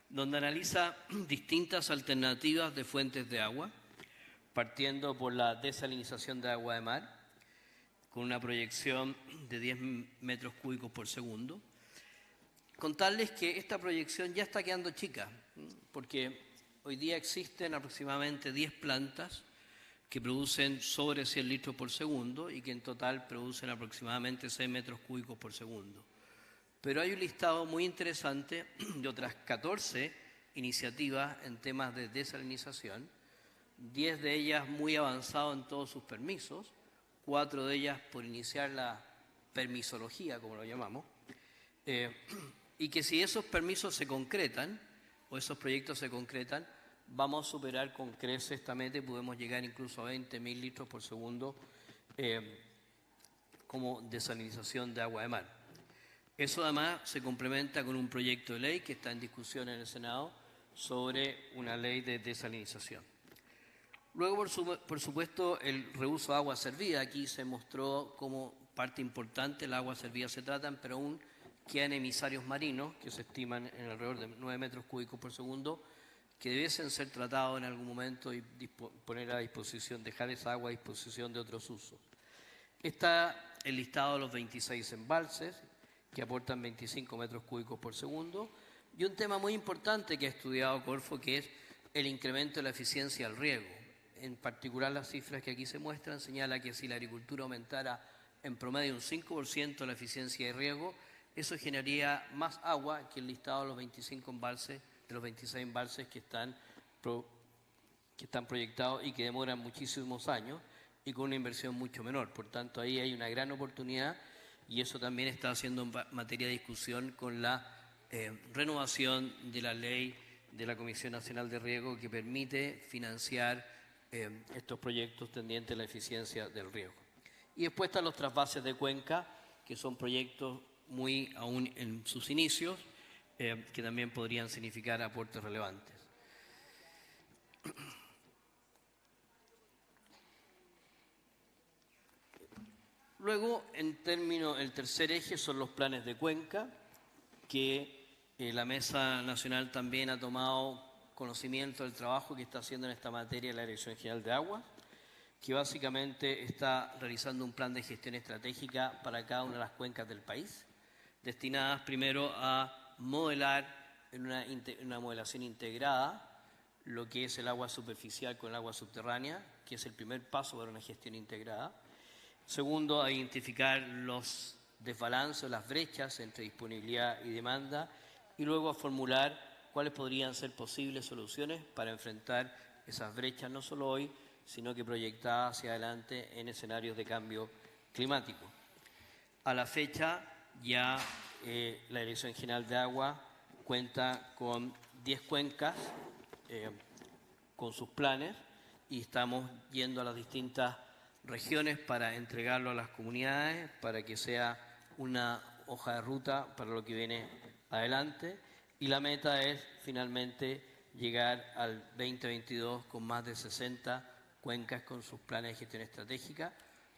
donde analiza distintas alternativas de fuentes de agua, partiendo por la desalinización de agua de mar, con una proyección de 10 metros cúbicos por segundo. Contarles que esta proyección ya está quedando chica, porque hoy día existen aproximadamente 10 plantas que producen sobre 100 litros por segundo y que en total producen aproximadamente 6 metros cúbicos por segundo. Pero hay un listado muy interesante de otras 14 iniciativas en temas de desalinización, 10 de ellas muy avanzadas en todos sus permisos, 4 de ellas por iniciar la permisología, como lo llamamos, y que si esos permisos se concretan, o esos proyectos se concretan, vamos a superar con creces esta meta y podemos llegar incluso a 20.000 litros por segundo como desalinización de agua de mar. Eso además se complementa con un proyecto de ley que está en discusión en el Senado sobre una ley de desalinización. Luego, por supuesto, el reuso de agua servida. Aquí se mostró como parte importante el agua servida se tratan, pero aún quedan emisarios marinos que se estiman en alrededor de 9 metros cúbicos por segundo, que debiesen ser tratados en algún momento y poner a disposición, dejar esa agua a disposición de otros usos. Está el listado de los 26 embalses, que aportan 25 metros cúbicos por segundo, y un tema muy importante que ha estudiado Corfo, que es el incremento de la eficiencia del riego. En particular, las cifras que aquí se muestran señalan que si la agricultura aumentara en promedio un 5% la eficiencia de riego, eso generaría más agua que el listado de los 25 embalses, de los 26 embalses que están proyectados y que demoran muchísimos años y con una inversión mucho menor. Por tanto, ahí hay una gran oportunidad y eso también está siendo materia de discusión con la renovación de la ley de la Comisión Nacional de Riego que permite financiar estos proyectos tendientes a la eficiencia del riego. Y después están los trasvases de cuenca, que son proyectos muy aún en sus inicios, que también podrían significar aportes relevantes. Luego, el tercer eje son los planes de cuenca, que la Mesa Nacional también ha tomado conocimiento del trabajo que está haciendo en esta materia la Dirección General de Agua, que básicamente está realizando un plan de gestión estratégica para cada una de las cuencas del país, destinadas primero a modelar en una modelación integrada lo que es el agua superficial con el agua subterránea, que es el primer paso para una gestión integrada. Segundo, a identificar los desbalances, las brechas entre disponibilidad y demanda, y luego a formular cuáles podrían ser posibles soluciones para enfrentar esas brechas, no solo hoy, sino que proyectadas hacia adelante en escenarios de cambio climático. A la fecha, ya la Dirección General de Agua cuenta con 10 cuencas con sus planes y estamos yendo a las distintas regiones para entregarlo a las comunidades, para que sea una hoja de ruta para lo que viene adelante. Y la meta es finalmente llegar al 2022 con más de 60 cuencas con sus planes de gestión estratégica.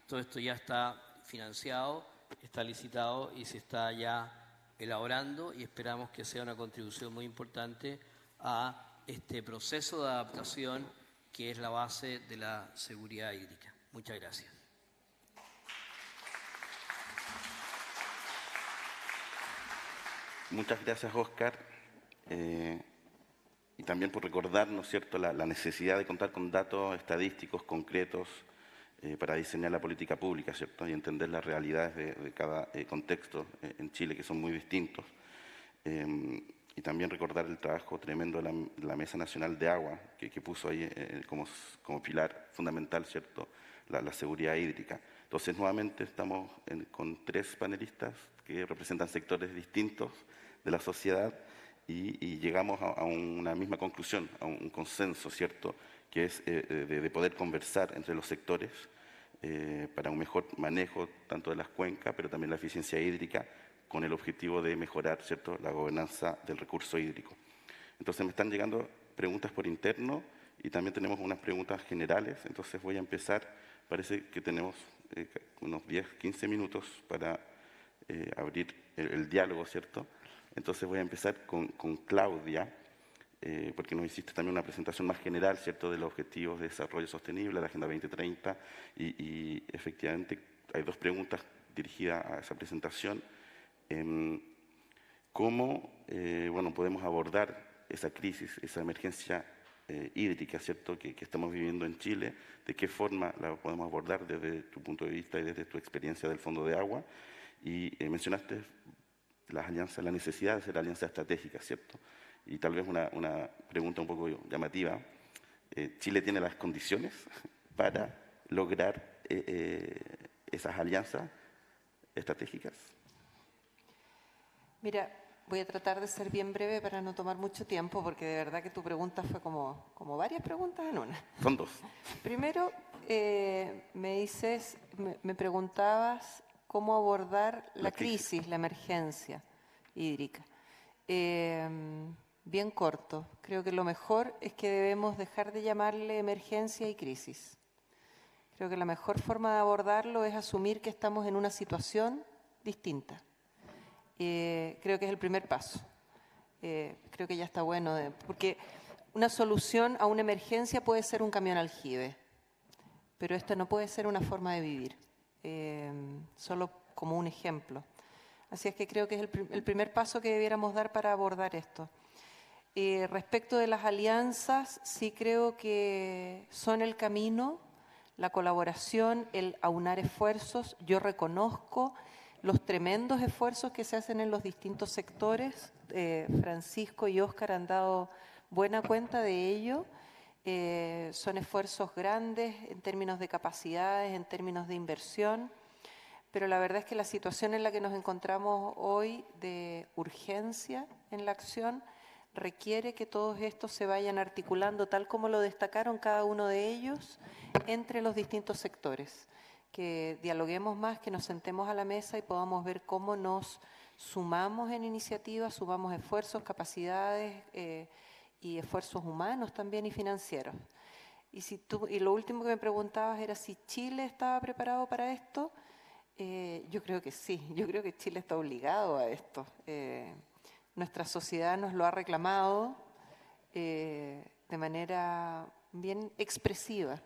Todo esto ya está financiado, está licitado y se está ya elaborando y esperamos que sea una contribución muy importante a este proceso de adaptación que es la base de la seguridad hídrica. Muchas gracias. Muchas gracias, Óscar. Y también por recordarnos, ¿cierto?, la necesidad de contar con datos estadísticos concretos para diseñar la política pública, ¿cierto?, y entender las realidades de cada contexto en Chile, que son muy distintos. Y también recordar el trabajo tremendo de la Mesa Nacional de Agua, que puso ahí como pilar fundamental, ¿cierto?, la seguridad hídrica. Entonces, nuevamente estamos con 3 panelistas que representan sectores distintos de la sociedad y llegamos a una misma conclusión, a un consenso, ¿cierto?, que es de poder conversar entre los sectores para un mejor manejo tanto de las cuencas, pero también la eficiencia hídrica, con el objetivo de mejorar, ¿cierto?, la gobernanza del recurso hídrico. Entonces me están llegando preguntas por interno y también tenemos unas preguntas generales, entonces voy a empezar. Parece que tenemos unos 10, 15 minutos para abrir el diálogo, ¿cierto? Entonces voy a empezar con Claudia, porque nos hiciste también una presentación más general, ¿cierto?, de los objetivos de desarrollo sostenible, la Agenda 2030, y efectivamente hay 2 preguntas dirigidas a esa presentación. ¿Cómo podemos abordar esa crisis, esa emergencia hídrica, ¿cierto?, que estamos viviendo en Chile? ¿De qué forma la podemos abordar desde tu punto de vista y desde tu experiencia del Fondo de Agua? Y mencionaste las alianzas, la necesidad de hacer alianzas estratégicas, ¿cierto? Y tal vez una pregunta un poco llamativa. ¿Chile tiene las condiciones para lograr esas alianzas estratégicas? Mira, Voy a tratar de ser bien breve para no tomar mucho tiempo, porque de verdad que tu pregunta fue como varias preguntas en una. Son dos. Primero, me preguntabas cómo abordar la crisis, la emergencia hídrica. Bien corto. Creo que lo mejor es que debemos dejar de llamarle emergencia y crisis. Creo que la mejor forma de abordarlo es asumir que estamos en una situación distinta. Creo que es el primer paso. Creo que ya está bueno, porque una solución a una emergencia puede ser un camión aljibe, pero esto no puede ser una forma de vivir, solo como un ejemplo. Así es que creo que es el primer paso que debiéramos dar para abordar esto. Respecto de las alianzas, sí creo que son el camino, la colaboración, el aunar esfuerzos. Yo reconozco los tremendos esfuerzos que se hacen en los distintos sectores. Francisco y Óscar han dado buena cuenta de ello. Son esfuerzos grandes en términos de capacidades, en términos de inversión, pero la verdad es que la situación en la que nos encontramos hoy de urgencia en la acción requiere que todos estos se vayan articulando, tal como lo destacaron cada uno de ellos, entre los distintos sectores. Que dialoguemos más, que nos sentemos a la mesa y podamos ver cómo nos sumamos en iniciativas, sumamos esfuerzos, capacidades y esfuerzos humanos también y financieros. Y lo último que me preguntabas era si Chile estaba preparado para esto. Yo creo que sí, yo creo que Chile está obligado a esto. Nuestra sociedad nos lo ha reclamado de manera bien expresiva.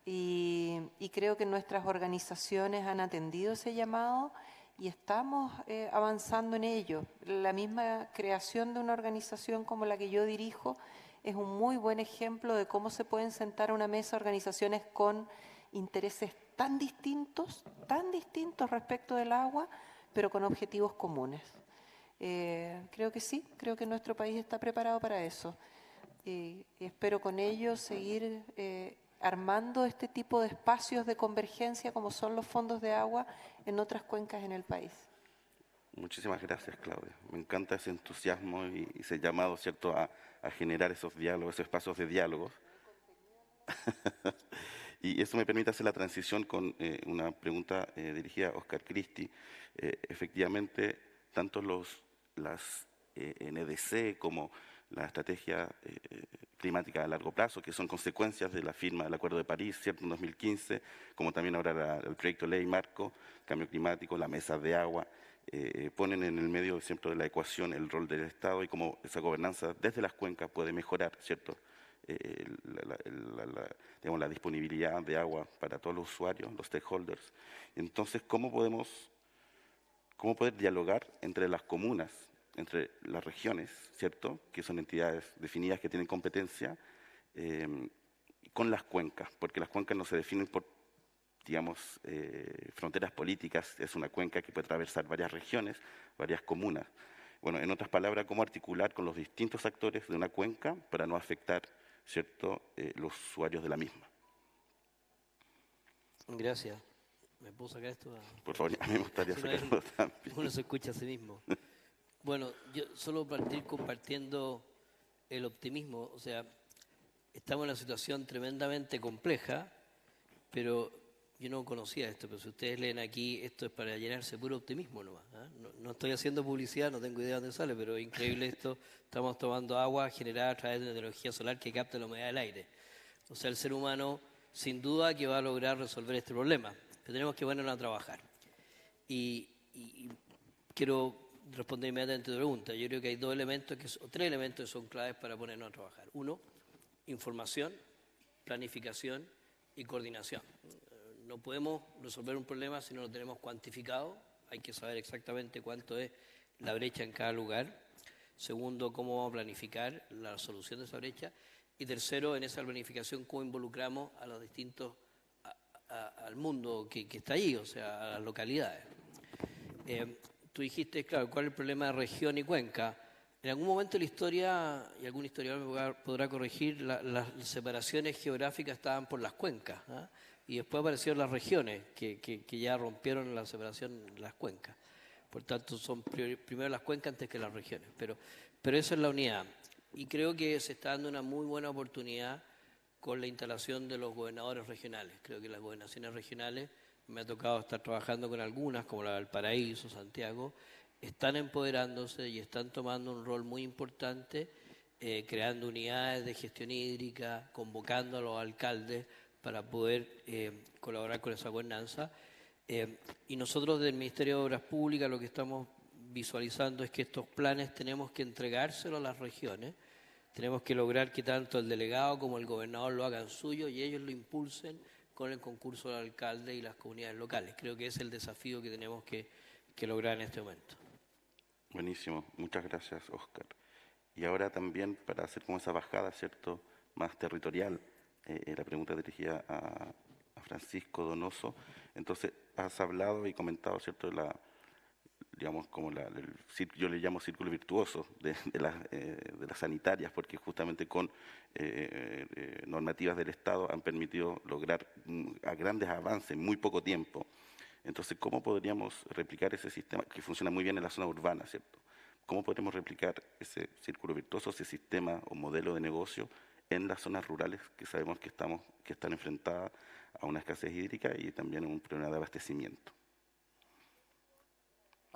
Y creo que nuestras organizaciones han atendido ese llamado y estamos avanzando en ello. La misma creación de una organización como la que yo dirijo es un muy buen ejemplo de cómo se pueden sentar a una mesa organizaciones con intereses tan distintos respecto del agua, pero con objetivos comunes. Creo que sí, creo que nuestro país está preparado para eso. Y espero con ello seguir armando este tipo de espacios de convergencia como son los fondos de agua en otras cuencas en el país. Muchísimas gracias, Claudia. Me encanta ese entusiasmo y ese llamado, ¿cierto?, a generar esos diálogos, esos espacios de diálogos. Y eso me permite hacer la transición con una pregunta dirigida a Óscar Cristi. Efectivamente, tanto las NDC como la estrategia climática a largo plazo, que son consecuencias de la firma del Acuerdo de París, ¿cierto?, en 2015, como también ahora el proyecto de ley marco, cambio climático, la mesa de agua, ponen en el medio, ¿cierto?, de la ecuación el rol del Estado y cómo esa gobernanza desde las cuencas puede mejorar, ¿cierto?, digamos, la disponibilidad de agua para todos los usuarios, los stakeholders. Entonces, ¿cómo poder dialogar entre las comunas, entre las regiones, ¿cierto?, que son entidades definidas que tienen competencia, con las cuencas? Porque las cuencas no se definen por, digamos, fronteras políticas. Es una cuenca que puede atravesar varias regiones, varias comunas. Bueno, en otras palabras, ¿cómo articular con los distintos actores de una cuenca para no afectar, ¿cierto?, los usuarios de la misma? Gracias. ¿Me puedo sacar esto? Por favor, a mí me gustaría sacarlo también. Uno se escucha a sí mismo. Bueno, yo solo partir compartiendo el optimismo. O sea, estamos en una situación tremendamente compleja, pero yo no conocía esto. Pero si ustedes leen aquí, esto es para llenarse puro optimismo nomás. No estoy haciendo publicidad, no tengo idea de dónde sale, pero es increíble esto. Estamos tomando agua generada a través de energía solar que capta la humedad del aire. O sea, el ser humano sin duda que va a lograr resolver este problema, pero tenemos que ponernos a trabajar. Y quiero responder inmediatamente a tu pregunta. Yo creo que hay tres elementos que son claves para ponernos a trabajar. Uno, información, planificación y coordinación. No podemos resolver un problema si no lo tenemos cuantificado. Hay que saber exactamente cuánto es la brecha en cada lugar. Segundo, cómo vamos a planificar la solución de esa brecha. Y tercero, en esa planificación, cómo involucramos a los distintos, al mundo que está ahí, o sea, a las localidades. Tú dijiste, claro, ¿cuál es el problema de región y cuenca? En algún momento de la historia, y algún historiador me podrá corregir, las separaciones geográficas estaban por las cuencas, ¿eh? Y después aparecieron las regiones, que ya rompieron la separación de las cuencas. Por tanto, son primero las cuencas antes que las regiones. Pero eso es la unidad. Y creo que se está dando una muy buena oportunidad con la instalación de los gobernadores regionales. Creo que las gobernaciones regionales, me ha tocado estar trabajando con algunas, como la de Valparaíso, Santiago, están empoderándose y están tomando un rol muy importante, creando unidades de gestión hídrica, convocando a los alcaldes para poder colaborar con esa gobernanza. Y nosotros del Ministerio de Obras Públicas lo que estamos visualizando es que estos planes tenemos que entregárselos a las regiones, tenemos que lograr que tanto el delegado como el gobernador lo hagan suyo y ellos lo impulsen con el concurso del alcalde y las comunidades locales. Creo que es el desafío que tenemos que lograr en este momento. Buenísimo, muchas gracias, Óscar. Y ahora también para hacer como esa bajada, ¿cierto?, más territorial, la pregunta dirigida a Francisco Donoso. Entonces, has hablado y comentado, ¿cierto?, digamos, como yo le llamo círculo virtuoso de las sanitarias, porque justamente con normativas del Estado han permitido lograr a grandes avances en muy poco tiempo. Entonces, ¿cómo podríamos replicar ese sistema que funciona muy bien en la zona urbana, ¿cierto? ¿Cómo podemos replicar ese círculo virtuoso, ese sistema o modelo de negocio en las zonas rurales que sabemos que están enfrentadas a una escasez hídrica y también a un problema de abastecimiento?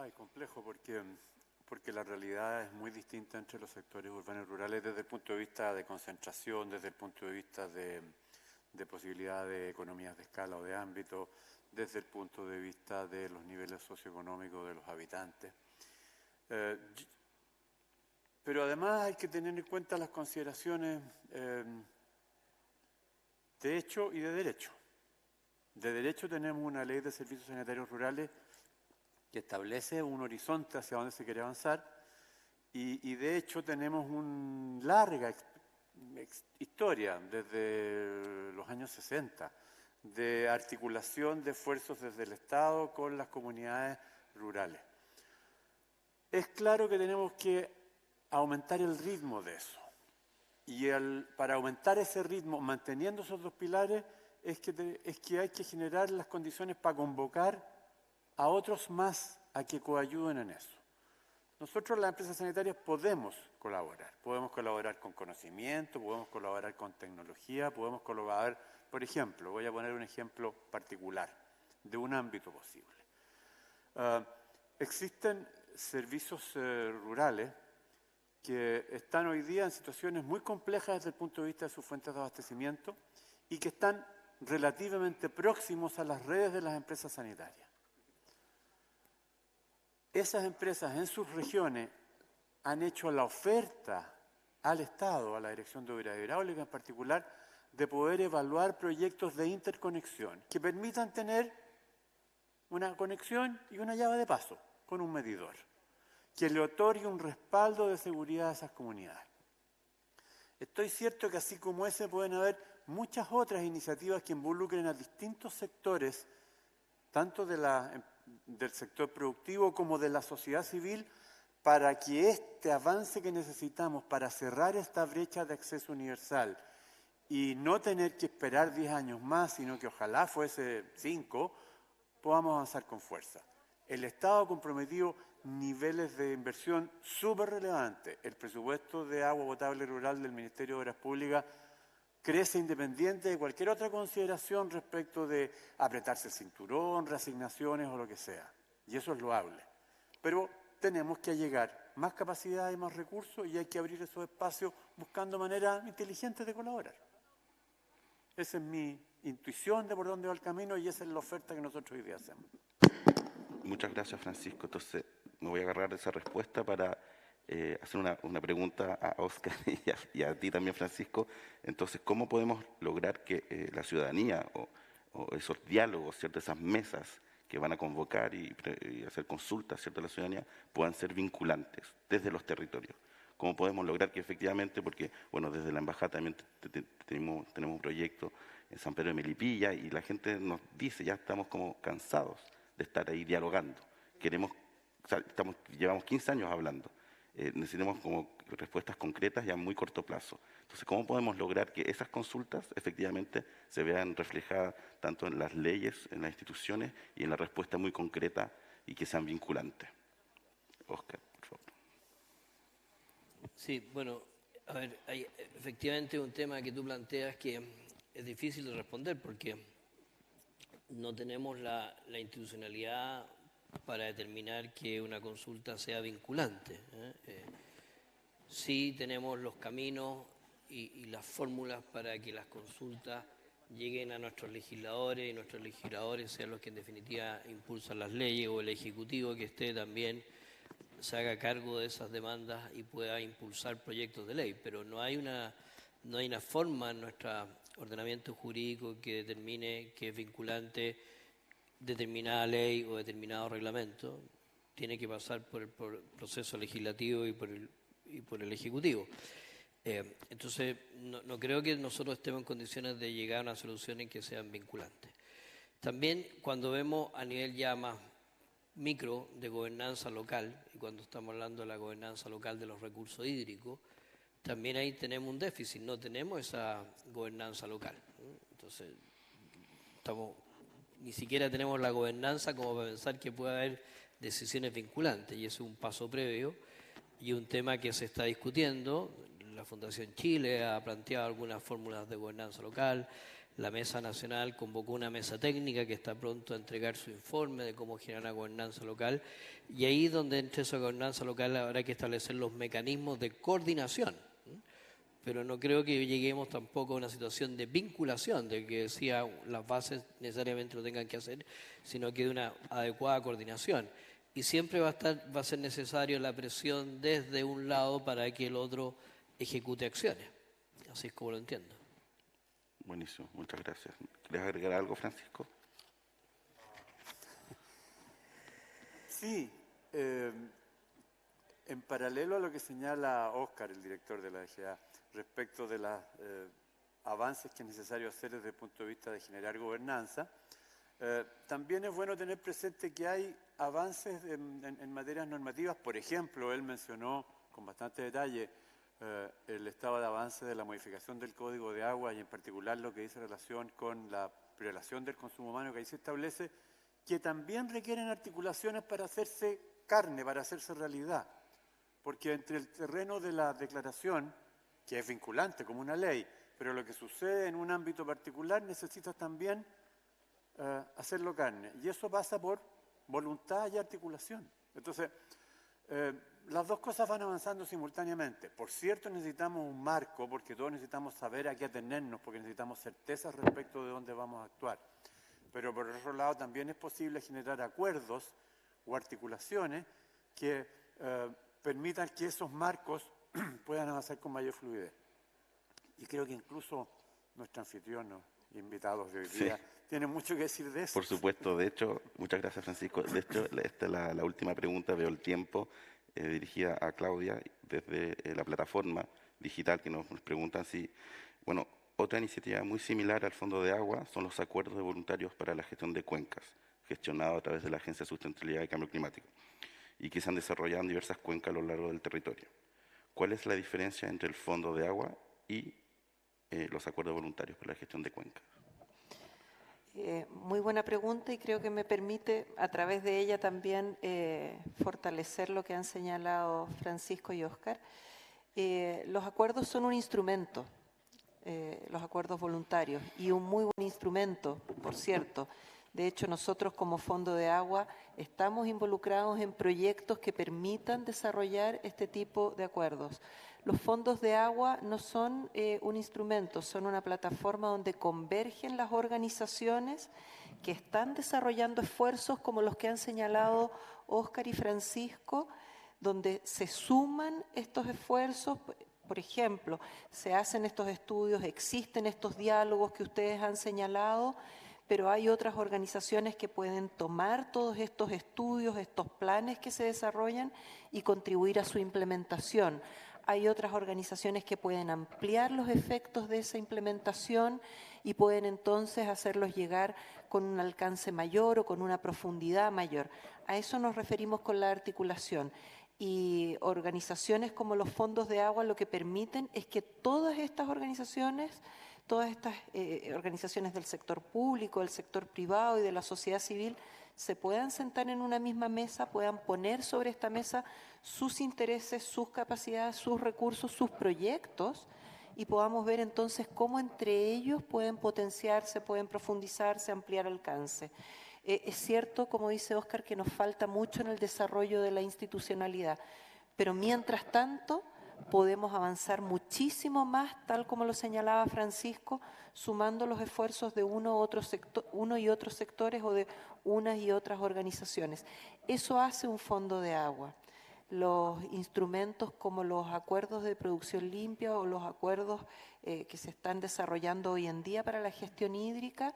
Es complejo porque la realidad es muy distinta entre los sectores urbanos y rurales desde el punto de vista de concentración, desde el punto de vista de posibilidad de economías de escala o de ámbito, desde el punto de vista de los niveles socioeconómicos de los habitantes. Pero además hay que tener en cuenta las consideraciones de hecho y de derecho. De derecho tenemos una ley de servicios sanitarios rurales que establece un horizonte hacia donde se quiere avanzar y de hecho tenemos una larga historia desde los años 60 de articulación de esfuerzos desde el Estado con las comunidades rurales. Es claro que tenemos que aumentar el ritmo de eso y para aumentar ese ritmo, manteniendo esos dos pilares, es que hay que generar las condiciones para convocar a otros más a que coayuden en eso. Nosotros, las empresas sanitarias, podemos colaborar con conocimiento, podemos colaborar con tecnología, podemos colaborar, por ejemplo, voy a poner un ejemplo particular de un ámbito posible. Existen servicios rurales que están hoy día en situaciones muy complejas desde el punto de vista de sus fuentes de abastecimiento y que están relativamente próximos a las redes de las empresas sanitarias. Esas empresas en sus regiones han hecho la oferta al Estado, a la Dirección de Obras Hidráulicas en particular, de poder evaluar proyectos de interconexión que permitan tener una conexión y una llave de paso con un medidor, que le otorgue un respaldo de seguridad a esas comunidades. Estoy cierto que así como ese pueden haber muchas otras iniciativas que involucren a distintos sectores, tanto del sector productivo como de la sociedad civil, para que este avance que necesitamos para cerrar esta brecha de acceso universal y no tener que esperar 10 años más, sino que ojalá fuese 5, podamos avanzar con fuerza. El Estado ha comprometido niveles de inversión súper relevantes. El presupuesto de agua potable rural del Ministerio de Obras Públicas crece independiente de cualquier otra consideración respecto de apretarse el cinturón, reasignaciones o lo que sea. Y eso es loable. Pero tenemos que allegar más capacidad y más recursos y hay que abrir esos espacios buscando maneras inteligentes de colaborar. Esa es mi intuición de por dónde va el camino y esa es la oferta que nosotros hoy día hacemos. Muchas gracias, Francisco. Entonces, me voy a agarrar de esa respuesta para hacer una pregunta a Óscar y a ti también, Francisco. Entonces, ¿cómo podemos lograr que la ciudadanía o esos diálogos, ¿cierto?, esas mesas que van a convocar y hacer consultas, ¿cierto?, a la ciudadanía, puedan ser vinculantes desde los territorios? ¿Cómo podemos lograr que efectivamente, porque, bueno, desde la Embajada también tenemos un proyecto en San Pedro de Melipilla y la gente nos dice, ya estamos como cansados de estar ahí dialogando. Llevamos 15 años hablando. Necesitamos como respuestas concretas y a muy corto plazo. Entonces, ¿cómo podemos lograr que esas consultas efectivamente se vean reflejadas tanto en las leyes, en las instituciones y en la respuesta muy concreta y que sean vinculantes? Óscar, por favor. Sí, bueno, a ver, hay efectivamente un tema que tú planteas que es difícil de responder porque no tenemos la institucionalidad para determinar que una consulta sea vinculante. Sí tenemos los caminos y las fórmulas para que las consultas lleguen a nuestros legisladores y nuestros legisladores sean los que en definitiva impulsan las leyes, o el Ejecutivo que esté también se haga cargo de esas demandas y pueda impulsar proyectos de ley, pero no hay una forma en nuestro ordenamiento jurídico que determine que es vinculante determinada ley o determinado reglamento. Tiene que pasar por el proceso legislativo y por el Ejecutivo. Entonces, no creo que nosotros estemos en condiciones de llegar a una solución en que sean vinculantes. También cuando vemos a nivel ya más micro de gobernanza local, y cuando estamos hablando de la gobernanza local de los recursos hídricos, también ahí tenemos un déficit, no tenemos esa gobernanza local. Entonces, ni siquiera tenemos la gobernanza como para pensar que puede haber decisiones vinculantes, y eso es un paso previo y un tema que se está discutiendo. La Fundación Chile ha planteado algunas fórmulas de gobernanza local. La Mesa Nacional convocó una mesa técnica que está pronto a entregar su informe de cómo generar una gobernanza local. Y ahí donde entre esa gobernanza local habrá que establecer los mecanismos de coordinación. Pero no creo que lleguemos tampoco a una situación de vinculación, de que decía las bases necesariamente lo tengan que hacer, sino que de una adecuada coordinación. Y siempre va a ser necesario la presión desde un lado para que el otro ejecute acciones. Así es como lo entiendo. Buenísimo, muchas gracias. ¿Quieres agregar algo, Francisco? Sí, en paralelo a lo que señala Óscar, el director de la DGA, respecto de los avances que es necesario hacer desde el punto de vista de generar gobernanza, también es bueno tener presente que hay avances en materias normativas. Por ejemplo, él mencionó con bastante detalle el estado de avance de la modificación del Código de Agua y en particular lo que dice relación con la priorización del consumo humano, que ahí se establece que también requieren articulaciones para hacerse carne, para hacerse realidad. Porque entre el terreno de la declaración, que es vinculante como una ley, pero lo que sucede en un ámbito particular necesita también hacerlo carne. Y eso pasa por voluntad y articulación. Entonces, las dos cosas van avanzando simultáneamente. Por cierto, necesitamos un marco, porque todos necesitamos saber a qué atenernos, porque necesitamos certezas respecto de dónde vamos a actuar. Pero por otro lado, también es posible generar acuerdos o articulaciones que permitan que esos marcos puedan avanzar con mayor fluidez. Y creo que incluso nuestro anfitrión, invitados de hoy día, tienen mucho que decir de eso. Por supuesto, de hecho, muchas gracias, Francisco. De hecho, esta es la última pregunta, veo el tiempo, dirigida a Claudia desde la plataforma digital, que nos preguntan si, bueno, otra iniciativa muy similar al Fondo de Agua son los acuerdos de voluntarios para la gestión de cuencas, gestionados a través de la Agencia de Sustentabilidad y Cambio Climático, y que se han desarrollado en diversas cuencas a lo largo del territorio. ¿Cuál es la diferencia entre el Fondo de Agua y los acuerdos voluntarios para la gestión de cuencas? Muy buena pregunta, y creo que me permite a través de ella también fortalecer lo que han señalado Francisco y Óscar. Los acuerdos son un instrumento, los acuerdos voluntarios, y un muy buen instrumento, por cierto. De hecho, nosotros como Fondo de Agua estamos involucrados en proyectos que permitan desarrollar este tipo de acuerdos. Los fondos de agua no son un instrumento, son una plataforma donde convergen las organizaciones que están desarrollando esfuerzos como los que han señalado Óscar y Francisco, donde se suman estos esfuerzos. Por ejemplo, se hacen estos estudios, existen estos diálogos que ustedes han señalado, pero hay otras organizaciones que pueden tomar todos estos estudios, estos planes que se desarrollan y contribuir a su implementación. Hay otras organizaciones que pueden ampliar los efectos de esa implementación y pueden entonces hacerlos llegar con un alcance mayor o con una profundidad mayor. A eso nos referimos con la articulación. Y organizaciones como los fondos de agua lo que permiten es que todas estas organizaciones del sector público, del sector privado y de la sociedad civil se puedan sentar en una misma mesa, puedan poner sobre esta mesa sus intereses, sus capacidades, sus recursos, sus proyectos, y podamos ver entonces cómo entre ellos pueden potenciarse, pueden profundizarse, ampliar alcance. Es cierto, como dice Óscar, que nos falta mucho en el desarrollo de la institucionalidad, pero mientras tanto podemos avanzar muchísimo más, tal como lo señalaba Francisco, sumando los esfuerzos de uno y otros sectores o de unas y otras organizaciones. Eso hace un fondo de agua. Los instrumentos como los acuerdos de producción limpia o los acuerdos que se están desarrollando hoy en día para la gestión hídrica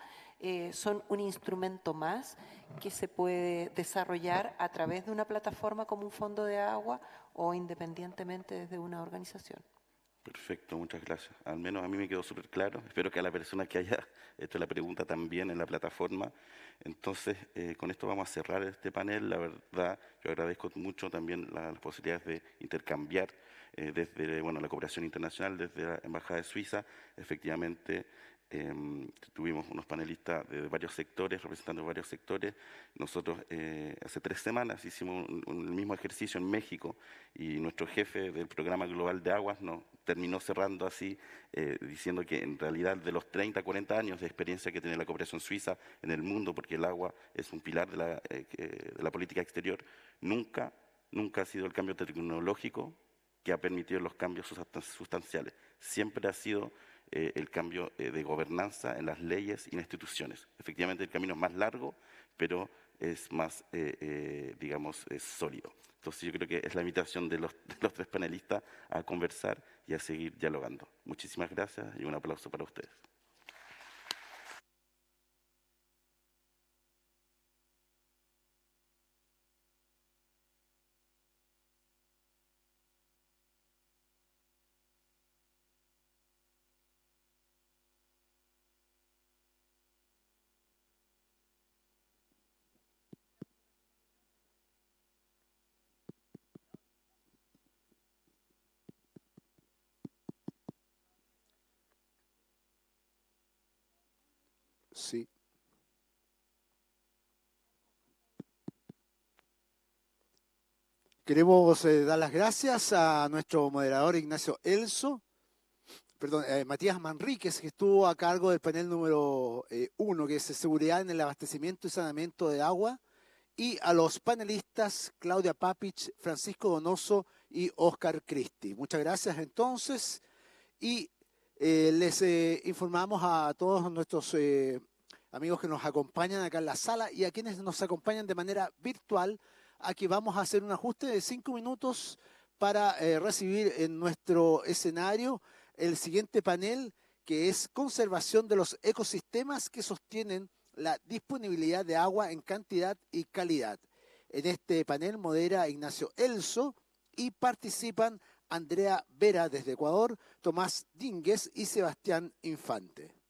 son un instrumento más que se puede desarrollar a través de una plataforma como un fondo de agua o independientemente desde una organización. Perfecto, muchas gracias. Al menos a mí me quedó súper claro. Espero que a la persona que haya hecho la pregunta también en la plataforma. Entonces, con esto vamos a cerrar este panel. La verdad, yo agradezco mucho también las posibilidades de intercambiar desde la cooperación internacional, desde la Embajada de Suiza. Efectivamente, tuvimos unos panelistas de varios sectores, representando varios sectores. Nosotros hace 3 semanas hicimos el mismo ejercicio en México y nuestro jefe del Programa Global de Aguas nos terminó cerrando así, diciendo que en realidad de los 30, 40 años de experiencia que tiene la cooperación suiza en el mundo, porque el agua es un pilar de la política exterior, nunca ha sido el cambio tecnológico que ha permitido los cambios sustanciales. Siempre ha sido el cambio de gobernanza en las leyes y en las instituciones. Efectivamente, el camino es más largo, pero es más, es sólido. Entonces, yo creo que es la invitación de los 3 panelistas a conversar y a seguir dialogando. Muchísimas gracias y un aplauso para ustedes. Sí. Queremos dar las gracias a nuestro moderador Ignacio Matías Manríquez, que estuvo a cargo del panel número 1, que es seguridad en el abastecimiento y saneamiento de agua, y a los panelistas Claudia Papich, Francisco Donoso y Óscar Cristi. Muchas gracias entonces, y les informamos a todos nuestros amigos que nos acompañan acá en la sala y a quienes nos acompañan de manera virtual. Aquí vamos a hacer un ajuste de 5 minutos para recibir en nuestro escenario el siguiente panel, que es conservación de los ecosistemas que sostienen la disponibilidad de agua en cantidad y calidad. En este panel modera Ignacio Elso y participan Andrea Vera desde Ecuador, Tomás Dínguez y Sebastián Infante.